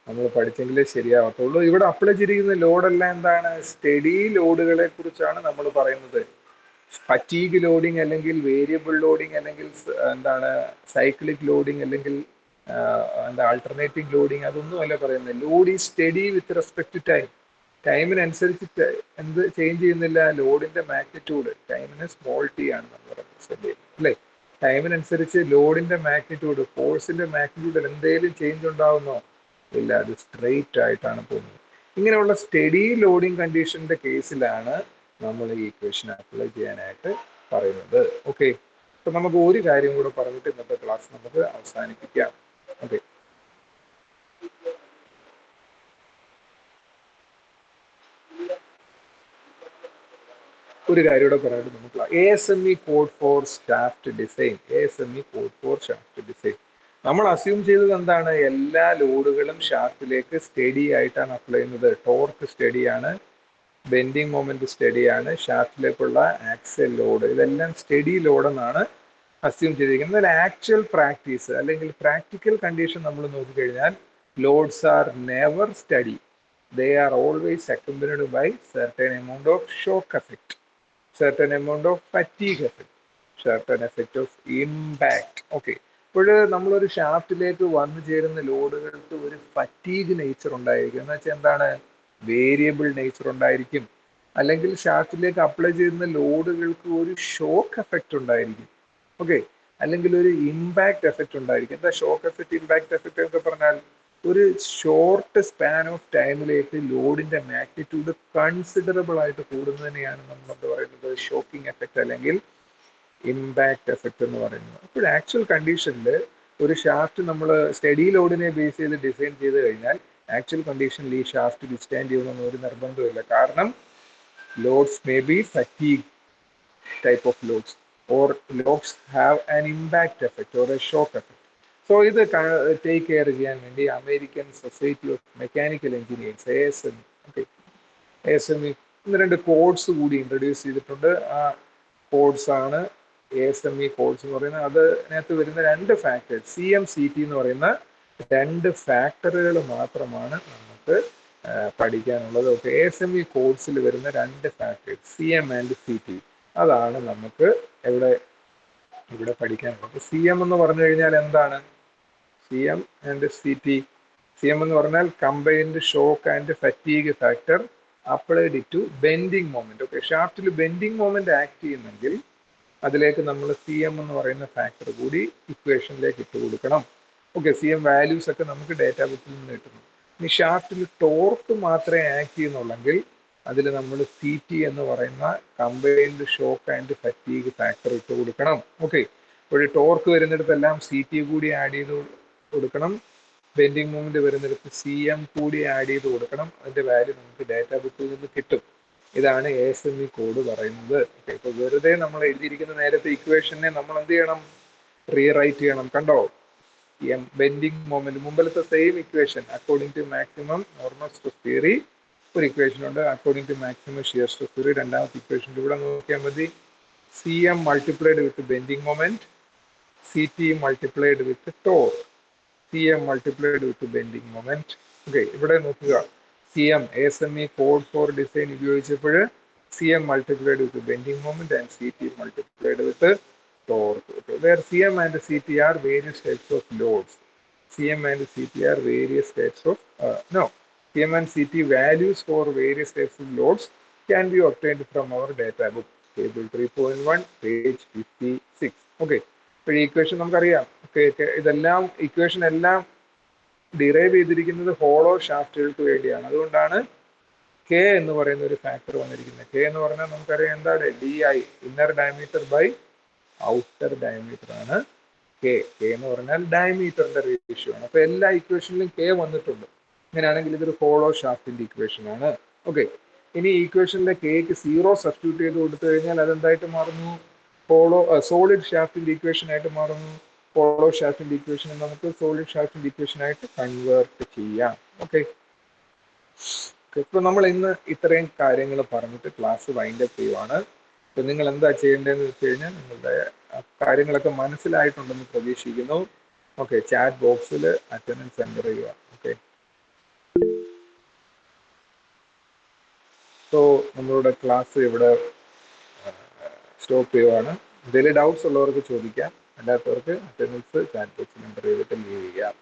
നമ്മൾ പഠിച്ചെങ്കിലേ ശരിയാവത്തുള്ളൂ. ഇവിടെ അപ്ലൈ ചെയ്തിരിക്കുന്ന ലോഡെല്ലാം എന്താണ്? സ്റ്റഡി ലോഡുകളെ കുറിച്ചാണ് നമ്മൾ പറയുന്നത്. ഫറ്റീഗ് ലോഡിങ് അല്ലെങ്കിൽ വേരിയബിൾ ലോഡിങ് അല്ലെങ്കിൽ എന്താണ് സൈക്ലിക് ലോഡിങ് അല്ലെങ്കിൽ എന്താ ആൾട്ടർനേറ്റിംഗ് ലോഡിങ്, അതൊന്നും അല്ല പറയുന്നത്. ലോഡ് ഈ steady with respect to time. ടൈമിനനുസരിച്ച് എന്ത് ചേഞ്ച് ചെയ്യുന്നില്ല? ലോഡിന്റെ മാഗ്നിറ്റ്യൂഡ് ടൈമിന് സ്മോൾ ടി ആണ് നമ്മൾ റെപ്രസെന്റ് ചെയ്യുന്നത്, അല്ലേ? ടൈമിനനുസരിച്ച് ലോഡിന്റെ മാഗ്നിറ്റ്യൂഡ്, ഫോഴ്സിന്റെ മാഗ്നിറ്റ്യൂഡിൽ എന്തെങ്കിലും ചേഞ്ച് ഉണ്ടാവുന്നോ? ഇല്ല, അത് സ്ട്രെയിറ്റ് ആയിട്ടാണ് പോകുന്നത്. ഇങ്ങനെയുള്ള സ്റ്റഡി ലോഡിങ് കണ്ടീഷന്റെ കേസിലാണ് നമ്മൾ ഈ ഇക്വേഷൻ അപ്ലൈ ചെയ്യാനായിട്ട് പറയുന്നത്. ഓക്കെ, അപ്പൊ നമുക്ക് ഒരു കാര്യം കൂടെ പറഞ്ഞിട്ട് ഇന്നത്തെ ക്ലാസ് നമുക്ക് അവസാനിപ്പിക്കാം. ഓക്കെ, ഒരു കാര്യം കൂടെ പറയാനായിട്ട് നമുക്ക് ASME code for shaft design. ASME code for shaft design നമ്മൾ അസ്യൂം ചെയ്തത് എന്താണ്? എല്ലാ ലോഡുകളും ഷാഫ്റ്റിലേക്ക് സ്റ്റഡി ആയിട്ടാണ് അപ്ലൈ ചെയ്യുന്നത്. ടോർക്ക് സ്റ്റഡിയാണ്, ബെൻഡിങ് മൊമെന്റ് സ്റ്റഡിയാണ്, ഷാഫ്റ്റിലേക്കുള്ള ആക്സൽ ലോഡ് ഇതെല്ലാം സ്റ്റഡി ലോഡ് എന്നാണ് അസ്യൂം ചെയ്തിരിക്കുന്നത്. എന്നാൽ ആക്ച്വൽ പ്രാക്ടീസ് അല്ലെങ്കിൽ പ്രാക്ടിക്കൽ കണ്ടീഷൻ നമ്മൾ നോക്കിക്കഴിഞ്ഞാൽ loads are never steady. They are always accompanied by certain amount of shock effect, certain amount of fatigue effect, certain effect of impact. Okay, ഇപ്പോൾ നമ്മളൊരു ഷാഫ്റ്റിലേക്ക് വന്നു ചേരുന്ന ലോഡുകൾക്ക് ഒരു ഫറ്റീഗ് നേച്ചർ ഉണ്ടായിരിക്കും. എന്ന് വെച്ചാൽ എന്താണ്? വേരിയബിൾ നേച്ചർ ഉണ്ടായിരിക്കും. അല്ലെങ്കിൽ ഷാഫ്റ്റിലേക്ക് അപ്ലൈ ചെയ്യുന്ന ലോഡുകൾക്ക് ഒരു ഷോക്ക് എഫക്റ്റ് ഉണ്ടായിരിക്കും. ഓക്കെ, അല്ലെങ്കിൽ ഒരു ഇമ്പാക്ട് എഫക്റ്റ് ഉണ്ടായിരിക്കും. എന്താ ഷോക്ക് എഫക്റ്റ്, ഇമ്പാക്ട് എഫക്റ്റ് എന്നൊക്കെ പറഞ്ഞാൽ ഒരു ഷോർട്ട് സ്പാൻ ഓഫ് ടൈമിലേക്ക് ലോഡിന്റെ മാഗ്നിറ്റ്യൂഡ് കൺസിഡറബിൾ ആയിട്ട് കൂടുന്നതിനെയാണ് നമ്മൾ എന്താ പറയുന്നത്? ഷോക്കിംഗ് എഫക്റ്റ് അല്ലെങ്കിൽ ഇമ്പാക്ട് എഫക്റ്റ് എന്ന് പറയുന്നത്. അപ്പോൾ ആക്ച്വൽ കണ്ടീഷനിൽ ഒരു ഷാഫ്റ്റ് നമ്മൾ സ്റ്റഡി ലോഡിനെ ബേസ് ചെയ്ത് ഡിസൈൻ ചെയ്ത് കഴിഞ്ഞാൽ ആക്ച്വൽ കണ്ടീഷനിൽ ഈ ഷാഫ്റ്റ് ഡിസ്റ്റാൻഡ് ചെയ്യണമെന്ന് ഒരു നിർബന്ധമില്ല. കാരണം loads may be fatigue type of loads or loads have an impact effect or a shock effect. So ഇത് ടേക്ക് കെയർ ചെയ്യാൻ വേണ്ടി American society of mechanical engineers ASME, okay, ASME ഒന്ന് രണ്ട് കോഡ്സ് കൂടി ഇൻട്രൊഡ്യൂസ് ചെയ്തിട്ടുണ്ട്. ആ കോഡ്സ് ആണ് ASME codes എന്ന് പറയുന്നത്. അതിനകത്ത് വരുന്ന രണ്ട് ഫാക്ടേഴ്സ്, CM-CT എന്ന് പറയുന്ന രണ്ട് ഫാക്ടറുകൾ മാത്രമാണ് നമുക്ക് പഠിക്കാനുള്ളത്. ഓക്കെ, ASME കോഡ്സിൽ വരുന്ന രണ്ട് ഫാക്ടേഴ്സ് CM ആൻഡ് CT, അതാണ് നമുക്ക് ഇവിടെ പഠിക്കാനുള്ളത്. CM എന്ന് പറഞ്ഞു കഴിഞ്ഞാൽ എന്താണ്? CM and CT. CM എന്ന് പറഞ്ഞാൽ combined shock and fatigue factor applied to bending moment. Okay, ഷാഫ്റ്റിൽ ബെൻഡിങ് മൊമെന്റ് ആക്ട് ചെയ്യുന്നെങ്കിൽ അതിലേക്ക് നമ്മൾ CM എന്ന് പറയുന്ന ഫാക്ടർ കൂടി ഇക്വേഷനിലേക്ക് ഇട്ട് കൊടുക്കണം. ഓക്കെ, CM വാല്യൂസ് ഒക്കെ നമുക്ക് ഡേറ്റാ ബുക്കിൽ നിന്ന് കിട്ടുന്നു. ഇനി ഷാഫ്റ്റിൽ ടോർക്ക് മാത്രമേ ആക്ട് ചെയ്യുന്നുള്ളെങ്കിൽ അതിൽ നമ്മൾ CT എന്ന് പറയുന്ന combined shock and fatigue factor ഇട്ട് കൊടുക്കണം. ഓക്കെ, അപ്പോൾ ടോർക്ക് വരുന്നിടത്തെല്ലാം CT കൂടി ആഡ് ചെയ്ത് കൊടുക്കണം. ബെൻഡിങ് മൂവ്മെന്റ് വരുന്നിടത്ത് CM കൂടി ആഡ് ചെയ്ത് കൊടുക്കണം. അതിന്റെ വാല്യൂ നമുക്ക് ഡാറ്റാ ബുക്കിൽ നിന്ന് കിട്ടും. ഇതാണ് ASME കോഡ് പറയുന്നത്. ഓക്കെ, ഇപ്പൊ വെറുതെ നമ്മൾ എഴുതിയിരിക്കുന്ന നേരത്തെ ഇക്വേഷനെ നമ്മൾ എന്ത് ചെയ്യണം? റീറൈറ്റ് ചെയ്യണം. കണ്ടോ? ബെൻഡിങ് മൊമെന്റ് മുമ്പിലത്തെ same equation according to maximum normal stress theory ഒരു ഇക്വേഷൻ ഉണ്ട്, according to maximum shear stress theory രണ്ടാമത്തെ ഇക്വേഷൻ്റെ ഇവിടെ നോക്കിയാൽ മതി. CM multiplied with bending moment, CT multiplied with torque, CM multiplied with bending moment. Okay, ഇവിടെ നോക്കുക, CM ASME code for design ഉപയോഗിച്ചപ്പോൾ CM multiplied with bending moment and CT multiplied with torque. Where CM and CT are various types of loads. CM and CT are various types of CM and CT values for various types of loads can be obtained from our data book, table 3.1, page 56. Okay, അപ്പോൾ ഈ equation നമുക്കറിയാം. Okay, ഇതെല്ലാം equation എല്ലാം derive ചെയ്തിരിക്കുന്നത് hollow ഷാഫ്റ്റുകൾക്ക് വേണ്ടിയാണ്. അതുകൊണ്ടാണ് K എന്ന് പറയുന്ന ഒരു ഫാക്ടർ വന്നിരിക്കുന്നത്. K എന്ന് പറഞ്ഞാൽ നമുക്കറിയാം എന്താണ്? DI, inner diameter by outer diameter ആണ് K. K എന്ന് പറഞ്ഞാൽ ഡയമീറ്ററിന്റെ റേഷ്യോ ആണ്. അപ്പൊ എല്ലാ ഇക്വേഷനിലും K വന്നിട്ടുണ്ട്. അങ്ങനെയാണെങ്കിൽ ഇതൊരു ഹോളോ ഷാഫ്റ്റിന്റെ ഇക്വേഷൻ ആണ്. ഓക്കെ, ഇനി ഈക്വേഷനിലെ കേക്ക് 0 സബ്സ്റ്റിറ്റ്യൂട്ട് ചെയ്ത് കൊടുത്തു കഴിഞ്ഞാൽ അതെന്തായിട്ട് മാറുന്നു? സോളിഡ് ഷാഫ്റ്റിന്റെ ഇക്വേഷൻ ആയിട്ട് മാറുന്നു. ഹോളോ ഷാഫ്റ്റിന്റെ ഇക്വേഷൻ നമുക്ക് സോളിഡ് ഷാഫ്റ്റിന്റെ ഇക്വേഷൻ ആയിട്ട് കൺവേർട്ട് ചെയ്യാം. ഓക്കെ, ഇപ്പൊ നമ്മൾ ഇന്ന് ഇത്രയും കാര്യങ്ങൾ പറഞ്ഞിട്ട് ക്ലാസ് വൈൻഡ് അപ്പ് ചെയ്യുവാണ്. അപ്പൊ നിങ്ങൾ എന്താ ചെയ്യേണ്ടതെന്ന് വെച്ച് കഴിഞ്ഞാൽ നിങ്ങളുടെ കാര്യങ്ങളൊക്കെ മനസ്സിലായിട്ടുണ്ടെന്ന് പ്രതീക്ഷിക്കുന്നു. ഓക്കെ, ചാറ്റ് ബോക്സിൽ അറ്റൻഡൻസ് എൻ്റർ ചെയ്യുക. ഓക്കെ, സോ നമ്മളുടെ ക്ലാസ് ഇവിടെ സ്റ്റോപ്പ് ചെയ്യുവാണ്. എന്തെങ്കിലും ഡൗട്ട്സ് ഉള്ളവർക്ക് ചോദിക്കാം, അല്ലാത്തവർക്ക് അറ്റൻഡൻസ് ചാറ്റ് ബോക്സിൽ എൻ്റർ ചെയ്തിട്ട് ലീവ് ചെയ്യാം.